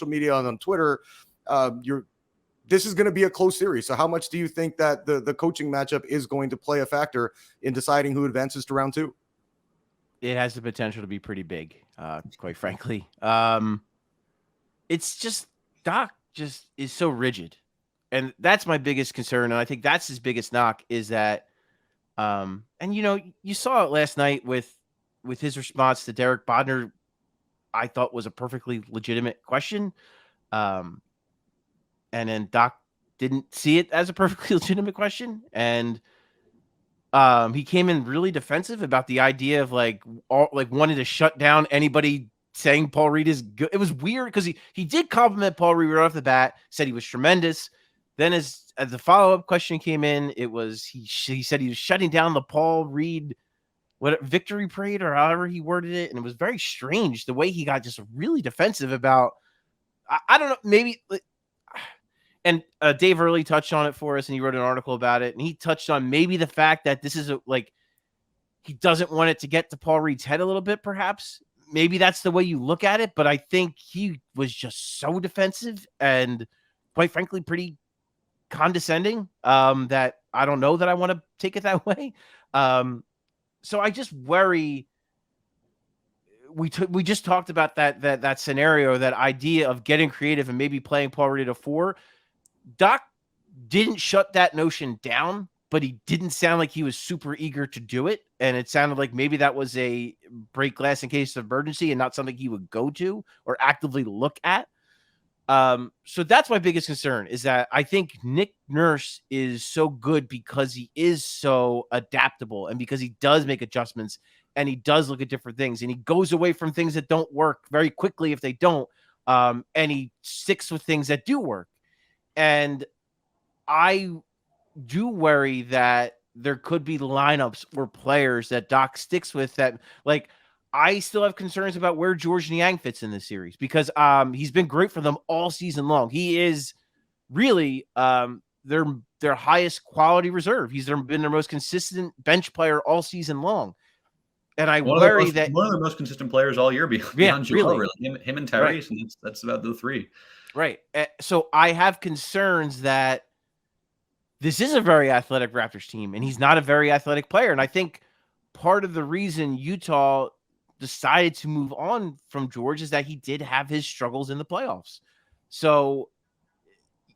media and on Twitter, this is going to be a close series. So how much do you think that the coaching matchup is going to play a factor in deciding who advances to round 2? It has the potential to be pretty big, quite frankly. It's just Doc just is so rigid. And that's my biggest concern. And I think that's his biggest knock is that, and you saw it last night with his response to Derek Bodner, I thought was a perfectly legitimate question. And then Doc didn't see it as a perfectly legitimate question. And he came in really defensive about the idea of wanting to shut down anybody saying Paul Reed is good. It was weird because he did compliment Paul Reed right off the bat, said he was tremendous. then as the follow-up question came in, it was he said he was shutting down the Paul Reed victory parade or however he worded it, and it was very strange the way he got just really defensive about. I don't know, maybe. And Dave Early touched on it for us, and he wrote an article about it, and he touched on maybe the fact that this is he doesn't want it to get to Paul Reed's head a little bit, perhaps. Maybe that's the way you look at it, but I think he was just so defensive and, quite frankly, pretty condescending that I don't know that I want to take it that way. So I just worry. We just talked about that scenario, that idea of getting creative and maybe playing Paul Reed at a 4. Doc didn't shut that notion down, but he didn't sound like he was super eager to do it. And it sounded like maybe that was a break glass in case of emergency and not something he would go to or actively look at. So that's my biggest concern, is that I think Nick Nurse is so good because he is so adaptable and because he does make adjustments and he does look at different things and he goes away from things that don't work very quickly if they don't. And he sticks with things that do work. And I do worry that there could be lineups or players that Doc sticks with that, like, I still have concerns about where George Niang fits in this series because he's been great for them all season long. He is really their highest quality reserve. He's been their most consistent bench player all season long. And I worry that one of the most consistent players all year beyond Joel, really. Him and Tyrese, right. And that's about the 3. Right. So I have concerns that this is a very athletic Raptors team, and he's not a very athletic player. And I think part of the reason Utah decided to move on from George is that he did have his struggles in the playoffs. So,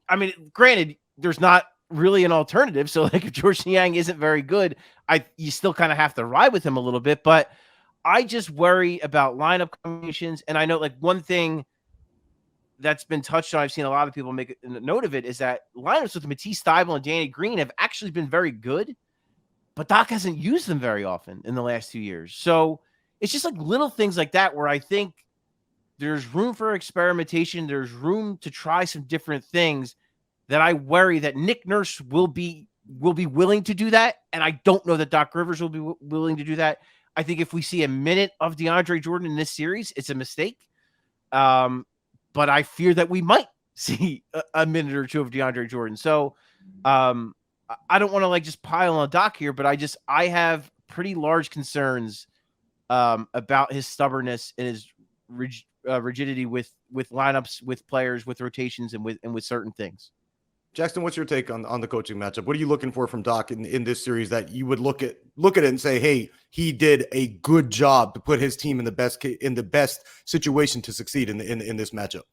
I mean, granted, there's not really an alternative. So, like, if George Niang isn't very good, you still kind of have to ride with him a little bit. But I just worry about lineup combinations. And I know, like, one thing that's been touched on, I've seen a lot of people make a note of it, is that lineups with Matisse, Thybulle, and Danny Green have actually been very good, but Doc hasn't used them very often in the last 2 years. So it's just like little things like that where I think there's room for experimentation. There's room to try some different things that I worry that Nick Nurse will be willing to do that. And I don't know that Doc Rivers will be willing to do that. I think if we see a minute of DeAndre Jordan in this series, it's a mistake. But I fear that we might see a minute or two of DeAndre Jordan. So I don't want to like just pile on Doc here, but I have pretty large concerns about his stubbornness and his rigidity with lineups, with players, with rotations, and with certain things. Jackson, what's your take on the coaching matchup? What are you looking for from Doc in this series that you would look at it and say, hey, he did a good job to put his team in the best situation to succeed in this matchup?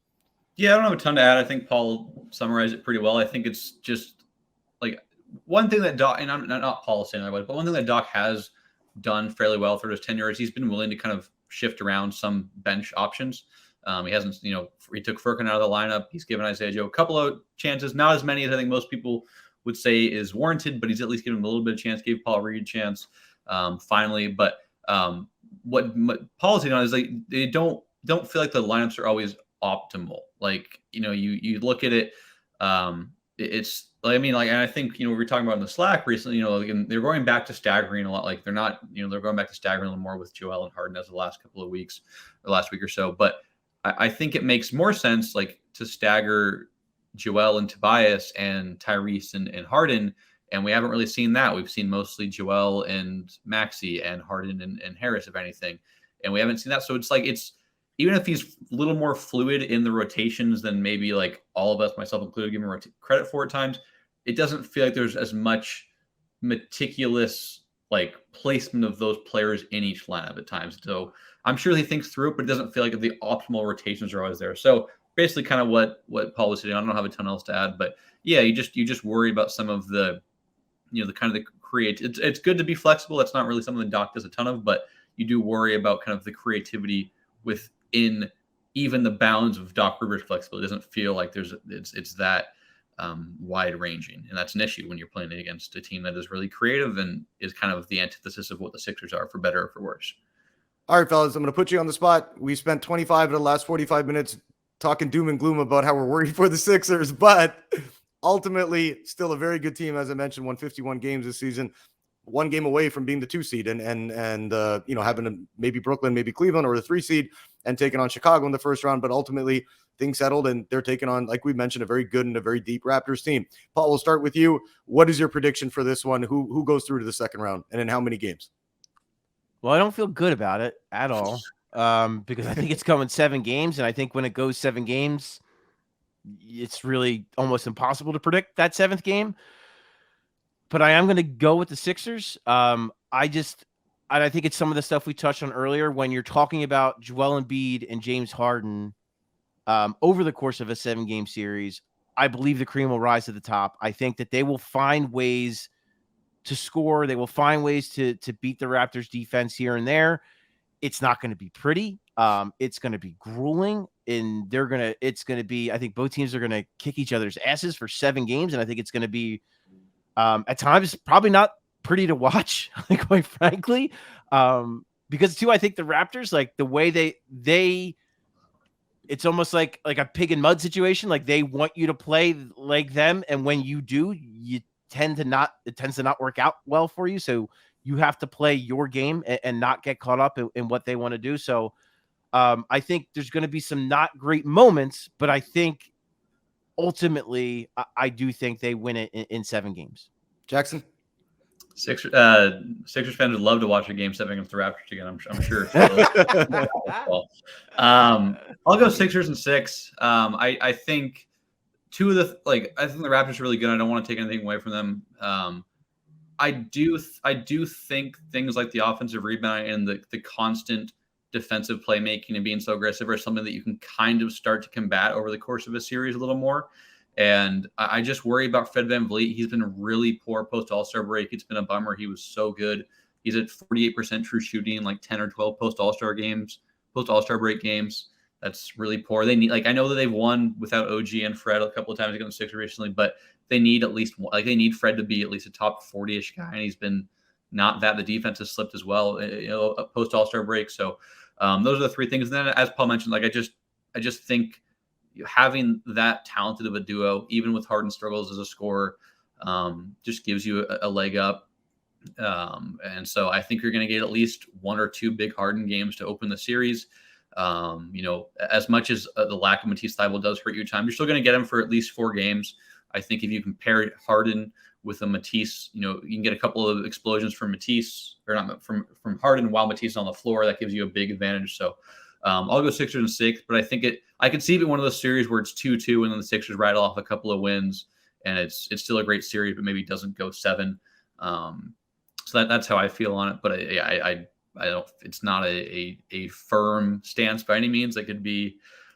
Yeah, I don't have a ton to add. I think Paul summarized it pretty well. I think it's just like one thing that Doc, and I'm not Paul saying that way, but one thing that Doc has done fairly well through his tenure is he's been willing to kind of shift around some bench options. He hasn't, he took Furkan out of the lineup. He's given Isaiah Joe a couple of chances, not as many as I think most people would say is warranted, but he's at least given him a little bit of chance, gave Paul Reed a chance finally. But what Paul's hitting on is like they don't feel like the lineups are always optimal. Like, you look at it, it's like, and I think, we were talking about in the Slack recently, and they're going back to staggering a lot. Like they're not, they're going back to staggering a little more with Joel and Harden as the last couple of weeks or last week or so. But I think it makes more sense, like, to stagger Joel and Tobias and Tyrese and Harden. And we haven't really seen that. We've seen mostly Joel and Maxey and Harden and Harris, if anything. And we haven't seen that. So it's like, even if he's a little more fluid in the rotations than maybe like all of us, myself included, give him credit for at times, it doesn't feel like there's as much meticulous like placement of those players in each lineup at times. So I'm sure he thinks through it, but it doesn't feel like the optimal rotations are always there. So basically kind of what Paul was saying. I don't have a ton else to add, but yeah, you just worry about some of the, the kind of the create. It's good to be flexible. That's not really something that Doc does a ton of, but you do worry about kind of the creativity within even the bounds of Doc Rivers flexibility. It doesn't feel like it's that wide ranging. And that's an issue when you're playing against a team that is really creative and is kind of the antithesis of what the Sixers are, for better or for worse. All right, fellas, I'm going to put you on the spot. We spent 25 of the last 45 minutes talking doom and gloom about how we're worried for the Sixers, but ultimately still a very good team. As I mentioned, won 51 games this season, one game away from being the 2 seed and having maybe Brooklyn, maybe Cleveland, or the 3 seed and taking on Chicago in the first round. But ultimately things settled and they're taking on, like we mentioned, a very good and a very deep Raptors team. Paul, we'll start with you. What is your prediction for this one? Who goes through to the second round and in how many games? Well, I don't feel good about it at all because I think it's going 7 games. And I think when it goes 7 games, it's really almost impossible to predict that 7th game. But I am going to go with the Sixers. I think it's some of the stuff we touched on earlier when you're talking about Joel Embiid and James Harden over the course of a 7-game series. I believe the cream will rise to the top. I think that they will find ways to score. They will find ways to beat the Raptors defense here and there. It's not going to be pretty. It's going to be grueling, and I think both teams are going to kick each other's asses for 7 games. And I think it's going to be, at times, probably not pretty to watch, quite frankly, because too, I think the Raptors, like the way they it's almost like a pig and mud situation. Like they want you to play like them, and when you do, it tends to not work out well for you. So you have to play your game and not get caught up in what they want to do. So I think there's going to be some not great moments, but I think ultimately, I do think they win it in 7 games. Jackson? Sixers fans would love to watch a Game 7 against the Raptors again, I'm sure. I'll go Sixers and 6. I think I think the Raptors are really good. I don't want to take anything away from them. I do think things like the offensive rebound and the constant defensive playmaking and being so aggressive are something that you can kind of start to combat over the course of a series a little more. And I just worry about Fred VanVleet. He's been really poor post All-Star break. It's been a bummer. He was so good. He's at 48% true shooting, like 10 or 12 post All-Star break games. That's really poor. They need, I know that they've won without OG and Fred a couple of times against the Sixers recently, but they need at least they need Fred to be at least a top 40-ish guy, and he's been not that. The defense has slipped as well, post All-Star break. So those are the 3 things. And then, as Paul mentioned, I just think having that talented of a duo, even with Harden struggles as a scorer, just gives you a leg up. And so I think you're going to get at least 1 or 2 big Harden games to open the series. As much as the lack of Matisse Thybulle does hurt your time, you're still going to get him for at least 4 games. I think if you compare Harden with a Matisse, you can get a couple of explosions from Matisse, or not from Harden while Matisse is on the floor. That gives you a big advantage. So I'll go Sixers and 6, but I could see it in one of those series where it's 2-2 and then the Sixers rattle off a couple of wins and it's still a great series, but maybe it doesn't go 7. So that's how I feel on it. But I don't. It's not a firm stance by any means. The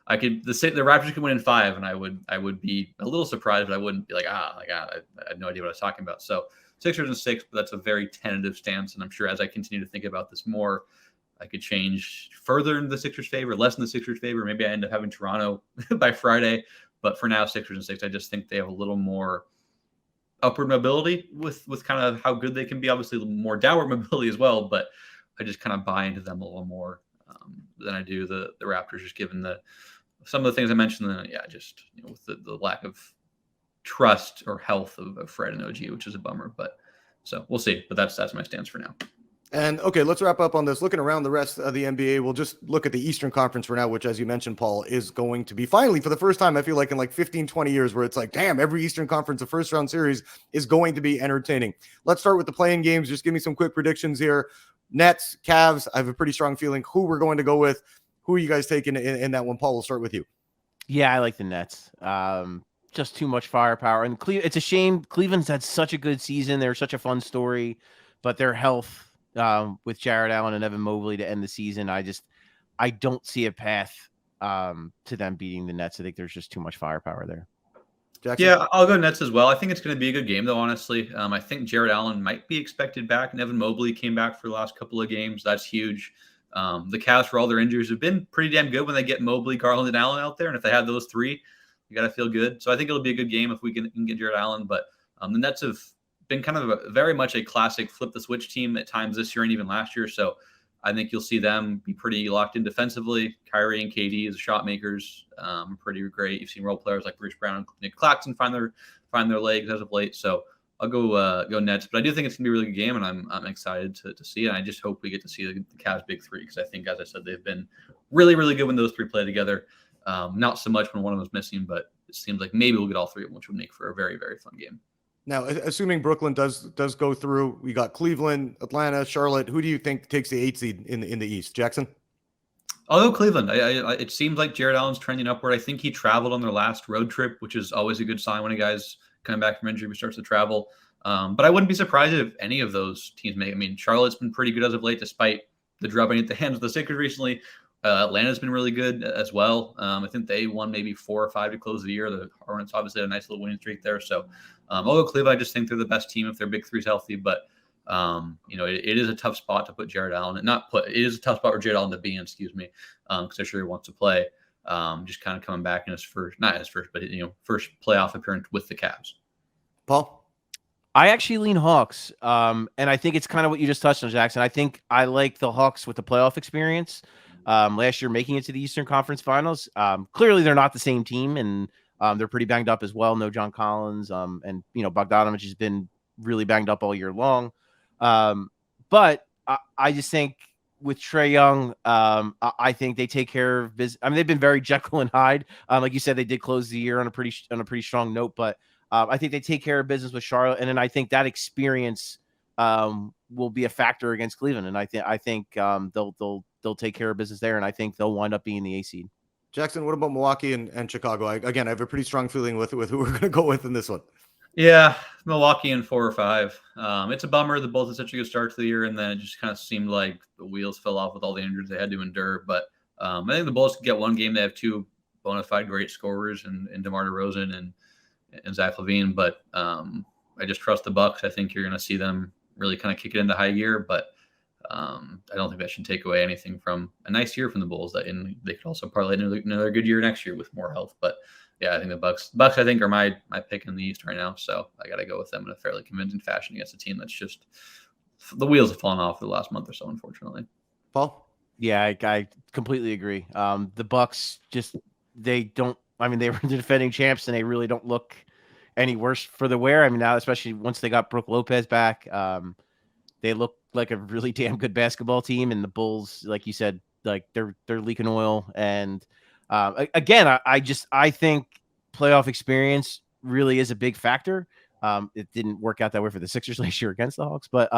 Raptors could win in 5, and I would be a little surprised, but I wouldn't be I had no idea what I was talking about. So Sixers and 6, but that's a very tentative stance, and I'm sure as I continue to think about this more, I could change further in the Sixers' favor, less in the Sixers' favor. Maybe I end up having Toronto by Friday, but for now, Sixers and 6. I just think they have a little more upward mobility with kind of how good they can be. Obviously, a little more downward mobility as well, but I just kind of buy into them a little more than I do the Raptors, just given some of the things I mentioned. Just with the lack of trust or health of Fred and OG, which is a bummer. But so we'll see. But that's my stance for now. And okay, let's wrap up on this. Looking around the rest of the NBA, we'll just look at the Eastern Conference for now, which, as you mentioned, Paul, is going to be finally, for the first time, I feel like in 15, 20 years, where it's damn, every Eastern Conference, the first round series is going to be entertaining. Let's start with the play-in games. Just give me some quick predictions here. Nets, Cavs, I have a pretty strong feeling who we're going to go with. Who are you guys taking in that one? Paul, we'll start with you. Yeah, I like the Nets. Just too much firepower. And it's a shame. Cleveland's had such a good season. They're such a fun story, but their health, with Jared Allen and Evan Mobley to end the season, I don't see a path to them beating the Nets. I think there's just too much firepower there. Jackson? Yeah, I'll go Nets as well. I think it's going to be a good game, though, honestly. I think Jared Allen might be expected back, and Evan Mobley came back for the last couple of games. That's huge. The Cavs, for all their injuries, have been pretty damn good when they get Mobley, Garland, and Allen out there. And if they have those 3, you got to feel good. So I think it'll be a good game if we can get Jared Allen. But the Nets have been kind of very much a classic flip the switch team at times this year and even last year. So I think you'll see them be pretty locked in defensively. Kyrie and KD as shot makers, pretty great. You've seen role players like Bruce Brown and Nick Claxton find their legs as of late. So I'll go Nets, but I do think it's gonna be a really good game, and I'm excited to see it. And I just hope we get to see the Cavs big three, because I think, as I said, they've been really, really good when those three play together. Not so much when one of them's missing, but it seems like maybe we'll get all three of them, which would make for a very, very fun game. Now, assuming Brooklyn does go through, we got Cleveland, Atlanta, Charlotte. Who do you think takes the 8 seed in the East? Jackson? I'll go Cleveland. It seems like Jared Allen's trending upward. I think he traveled on their last road trip, which is always a good sign when a guy's coming back from injury and starts to travel. But I wouldn't be surprised if any of those teams make. I mean, Charlotte's been pretty good as of late, despite the drubbing at the hands of the Sixers recently. Atlanta's been really good as well. I think they won maybe 4 or 5 to close the year. The Hornets obviously had a nice little winning streak there. So I'll go Cleveland. I just think they're the best team if their big three's healthy. But it is a tough spot to put Jared Allen. It is a tough spot for Jared Allen to be in, because I'm sure he wants to play. Just kind of coming back in his first, not his first, but first playoff appearance with the Cavs. Paul? I actually lean Hawks. And I think it's kind of what you just touched on, Jackson. I think I like the Hawks with the playoff experience. Last year making it to the Eastern Conference Finals. Clearly they're not the same team, and they're pretty banged up as well. No John Collins, and Bogdanovich has been really banged up all year long. But I just think with Trae Young, I think they take care of business. I mean, they've been very Jekyll and Hyde. Like you said, they did close the year on a pretty strong note, but I think they take care of business with Charlotte, and then I think that experience will be a factor against Cleveland, and I think they'll take care of business there, and I think they'll wind up being the 8 seed. Jackson, what about Milwaukee and Chicago? I have a pretty strong feeling with who we're going to go with in this one. Yeah, Milwaukee in 4 or 5. It's a bummer that both had such a good start to the year, and then it just kind of seemed like the wheels fell off with all the injuries they had to endure. But I think the Bulls could get one game. They have 2 bona fide great scorers in DeMar DeRozan and Zach LaVine. But I just trust the Bucks. I think you're going to see them really kind of kick it into high gear, but I don't think that should take away anything from a nice year from the Bulls. They could also parlay another good year next year with more health. But yeah, I think the Bucks I think are my pick in the East right now. So I got to go with them in a fairly convincing fashion against a team that's just the wheels have fallen off for the last month or so, unfortunately. Paul? Yeah, I completely agree. The Bucks they don't. I mean, they were the defending champs, and they really don't look any worse for the wear. I mean, now especially once they got Brook Lopez back, they look like a really damn good basketball team. And the Bulls, like you said, like they're leaking oil. And again, I think playoff experience really is a big factor. It didn't work out that way for the Sixers last year against the Hawks, but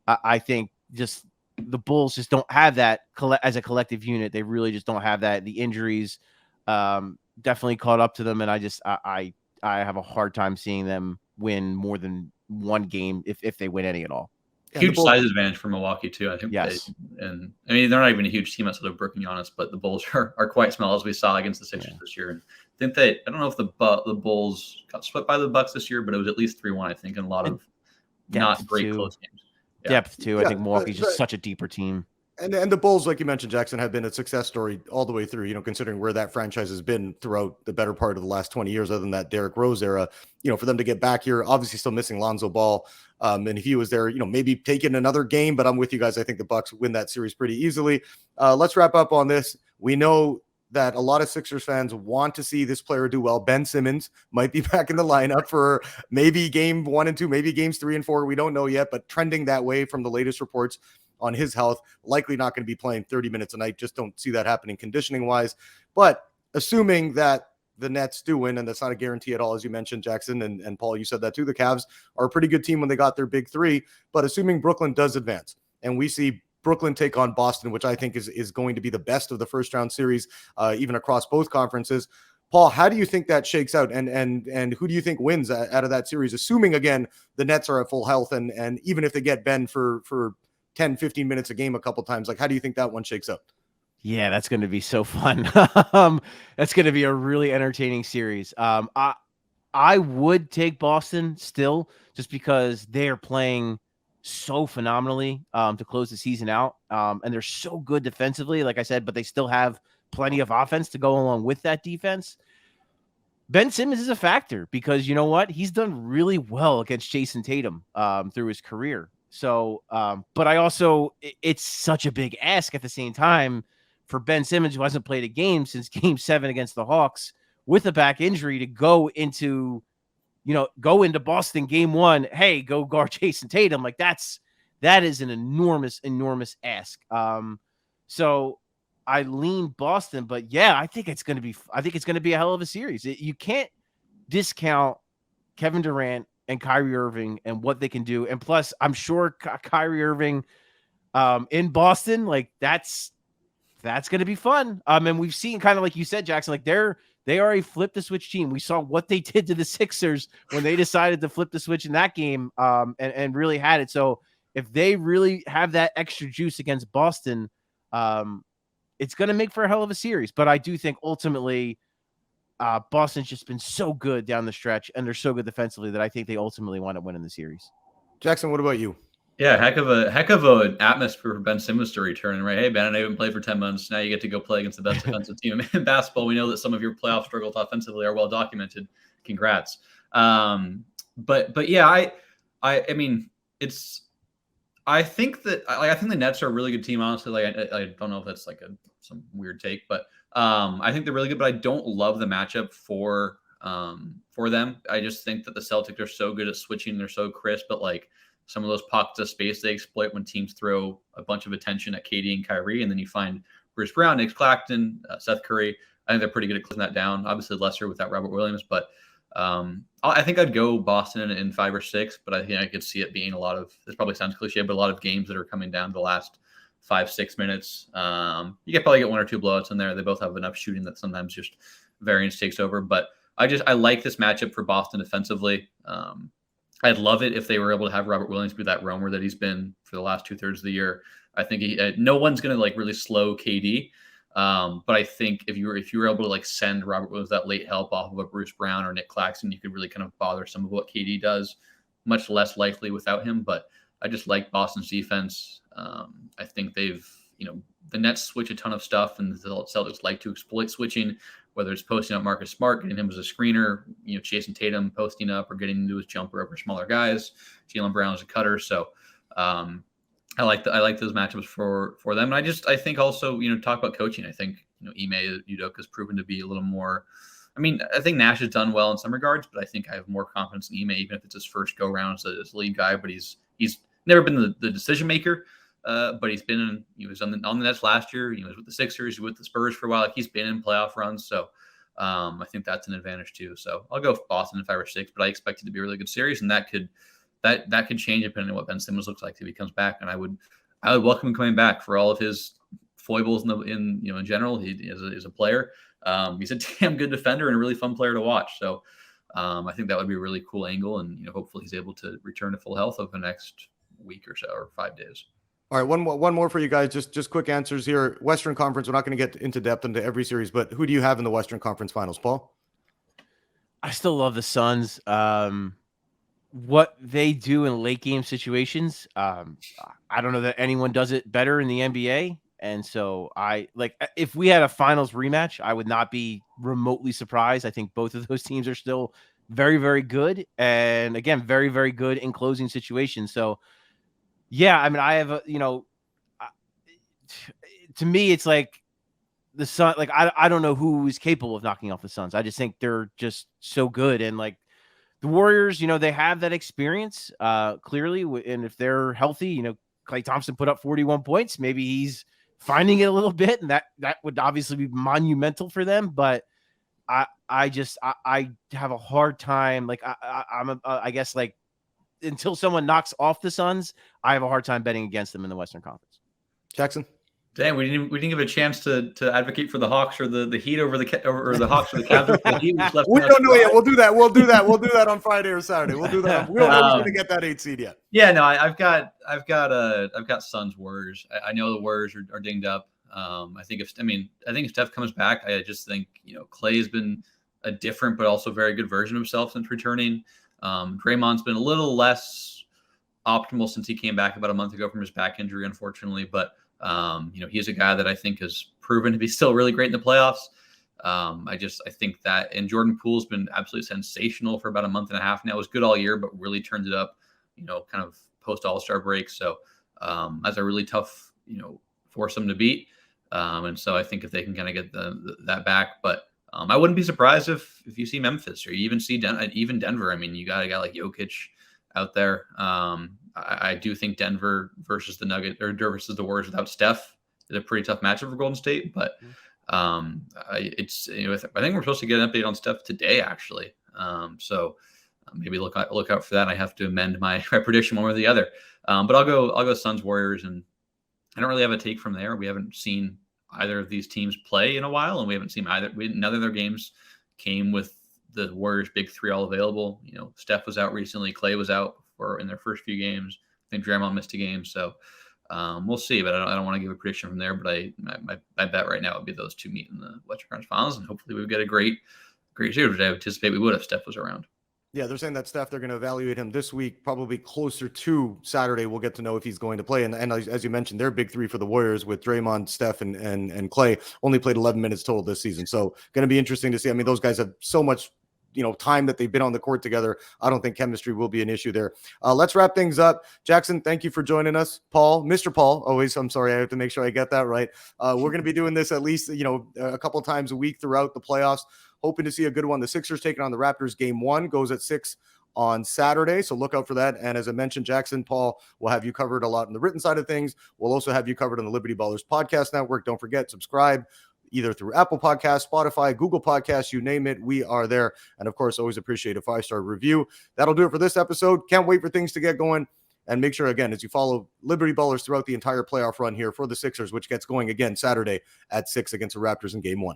I think just the Bulls just don't have that as a collective unit. They really just don't have that. The injuries definitely caught up to them, and I have a hard time seeing them win more than one game if they win any at all. Yeah, huge size advantage for Milwaukee too. I think. Yes. And I mean, they're not even a huge team outside of Brook and Giannis, but the Bulls are quite small, as we saw against the Sixers this year. And I think I don't know if the Bulls got swept by the Bucks this year, but it was at least 3-1, I think, in a lot of not great close games. Yeah. Depth too. I think Milwaukee's just such a deeper team. And the Bulls, like you mentioned, Jackson, have been a success story all the way through, considering where that franchise has been throughout the better part of the last 20 years, other than that Derrick Rose era, for them to get back here, obviously still missing Lonzo Ball. And if he was there, maybe taking another game, but I'm with you guys. I think the Bucks win that series pretty easily. Let's wrap up on this. We know that a lot of Sixers fans want to see this player do well. Ben Simmons might be back in the lineup for maybe game 1 and 2, maybe games 3 and 4. We don't know yet, but trending that way from the latest reports on his health, likely not going to be playing 30 minutes a night. Just don't see that happening conditioning wise. But assuming that the Nets do win, and that's not a guarantee at all, as you mentioned, Jackson, and Paul, you said that too. The Cavs are a pretty good team when they got their big 3, but assuming Brooklyn does advance and we see Brooklyn take on Boston, which I think is going to be the best of the first round series, even across both conferences. Paul, how do you think that shakes out? And who do you think wins out of that series? Assuming, again, the Nets are at full health, and even if they get Ben for 10, 15 minutes a game a couple times, how do you think that one shakes up? Yeah, that's going to be so fun. That's going to be a really entertaining series. I would take Boston still, just because they are playing so phenomenally to close the season out. And they're so good defensively, like I said, but they still have plenty of offense to go along with that defense. Ben Simmons is a factor because you know what? He's done really well against Jason Tatum through his career. So, but I also, it's such a big ask at the same time for Ben Simmons, who hasn't played a game since Game 7 against the Hawks with a back injury, to go into Boston Game 1. Hey, go guard Jason Tatum. Like that is an enormous ask. So I lean Boston, but yeah, I think it's going to be a hell of a series. You can't discount Kevin Durant and Kyrie Irving and what they can do. And plus, I'm sure Kyrie Irving in Boston, like that's going to be fun. And we've seen, kind of like you said, Jackson, like they are a flip the switch team. We saw what they did to the Sixers when they decided to flip the switch in that game, and really had it. So if they really have that extra juice against Boston, it's going to make for a hell of a series. But I do think ultimately, Boston's just been so good down the stretch, and they're so good defensively that I think they ultimately want to win in the series. Jackson, what about you? Yeah, heck of an atmosphere for Ben Simmons to return. Right, hey Ben, I haven't played for 10 months. Now you get to go play against the best defensive team in basketball. We know that some of your playoff struggles offensively are well documented. Congrats. But yeah, I mean, I think the Nets are a really good team. Honestly, like I don't know if that's like some weird take, but I think they're really good. But I don't love the matchup for them. I just think that the Celtics are so good at switching. They're so crisp, but like some of those pockets of space they exploit when teams throw a bunch of attention at KD and Kyrie, and then you find Bruce Brown, Nick Claxton, Seth Curry. I think they're pretty good at closing that down. Obviously, lesser without Robert Williams, but I think I'd go Boston in 5 or 6, but I think I could see it being a lot of, this probably sounds cliche, but a lot of games that are coming down to the last 5-6 minutes. You could probably get 1 or 2 blowouts in there. They both have enough shooting that sometimes just variance takes over. But I like this matchup for Boston defensively. I'd love it if they were able to have Robert Williams be that roamer that he's been for the last 2/3 of the year. I think no one's going to like really slow KD. But I think if you were able to like send Robert Williams that late help off of a Bruce Brown or Nick Claxton, you could really kind of bother some of what KD does. Much less likely without him, but I just like Boston's defense. I think the Nets switch a ton of stuff, and the Celtics like to exploit switching, whether it's posting up Marcus Smart, getting him as a screener, Jason Tatum posting up or getting into his jumper over smaller guys, Jaylen Brown as a cutter. So I like those matchups for them. And I think also, talk about coaching. I think, Ime Udoka has proven to be a little more, I think Nash has done well in some regards, but I think I have more confidence in Ime, even if it's his first go round as lead guy, but he's never been the decision maker. But he's been he was on the Nets last year. He was with the Sixers, he was with the Spurs for a while. Like, he's been in playoff runs. So I think that's an advantage too. So I'll go Boston in 5 or 6, but I expect it to be a really good series. And that could change depending on what Ben Simmons looks like if he comes back. And I would welcome him coming back for all of his foibles in general. He is a player. He's a damn good defender and a really fun player to watch. So I think that would be a really cool angle. And hopefully he's able to return to full health over the next week or so, or 5 days. All right, one more for you guys. Just quick answers here. Western Conference. We're not going to get into depth into every series, but who do you have in the Western Conference Finals, Paul? I still love the Suns. What they do in late game situations, I don't know that anyone does it better in the NBA. And so if we had a finals rematch, I would not be remotely surprised. I think both of those teams are still very, very good. And again, very, very good in closing situations. So yeah, I have to me, it's like the Sun, like, I don't know who is capable of knocking off the Suns. I just think they're just so good. And like, the Warriors, they have that experience, clearly. And if they're healthy, Klay Thompson put up 41 points. Maybe he's finding it a little bit, and that would obviously be monumental for them. But I have a hard time. Like, I guess, like, until someone knocks off the Suns, I have a hard time betting against them in the Western Conference. Jackson? Damn, we didn't give a chance to advocate for the Hawks or the Heat over the Hawks or the Cavs. We don't know yet. We'll do that. We'll do that on Friday or Saturday. We'll do that. We don't know who's going to get that 8 seed yet. Yeah, no, I've got Suns Warriors. I know the Warriors are dinged up. I think if Steph comes back, I just think Clay has been a different but also very good version of himself since returning. Draymond's been a little less optimal since he came back about a month ago from his back injury, unfortunately. But he's a guy that I think has proven to be still really great in the playoffs. I think that, and Jordan Poole's been absolutely sensational for about a month and a half now. It was good all year, but really turned it up, kind of post All-Star break. So that's a really tough, foursome to beat. And so I think if they can kind of get that back, but I wouldn't be surprised if you see Memphis or you even see even Denver. I mean, you got a guy like Jokic out there. I do think Denver versus the Nuggets or versus the Warriors without Steph is a pretty tough matchup for Golden State. But I think we're supposed to get an update on Steph today, actually. So maybe look out for that. I have to amend my prediction one or the other. But I'll go Suns Warriors, and I don't really have a take from there. We haven't seen either of these teams play in a while, and we haven't seen none of their games came with the Warriors' big three all available. Steph was out recently, Clay was out in their first few games. I think Draymond missed a game, so we'll see. But I don't want to give a prediction from there. But my bet right now would be those two meet in the Western Conference Finals, and hopefully we get a great series, which I anticipate we would if Steph was around. Yeah, they're saying that Steph, they're going to evaluate him this week, probably closer to Saturday. We'll get to know if he's going to play. And as you mentioned, their big three for the Warriors with Draymond, Steph, and Clay only played 11 minutes total this season. So going to be interesting to see. I mean, those guys have so much time that they've been on the court together. I don't think chemistry will be an issue there. Let's wrap things up. Jackson, thank you for joining us. Paul, Mr. Paul, always, I'm sorry, I have to make sure I get that right. We're going to be doing this at least, a couple times a week throughout the playoffs. Hoping to see a good one. The Sixers taking on the Raptors. Game 1 goes at 6 on Saturday, so look out for that. And as I mentioned, Jackson, Paul will have you covered a lot on the written side of things. We'll also have you covered on the Liberty Ballers Podcast Network. Don't forget, subscribe either through Apple Podcasts, Spotify, Google Podcasts, you name it, we are there. And of course, always appreciate a 5-star review. That'll do it for this episode. Can't wait for things to get going. And make sure, again, as you follow Liberty Ballers throughout the entire playoff run here for the Sixers, which gets going again Saturday at 6 against the Raptors in Game 1.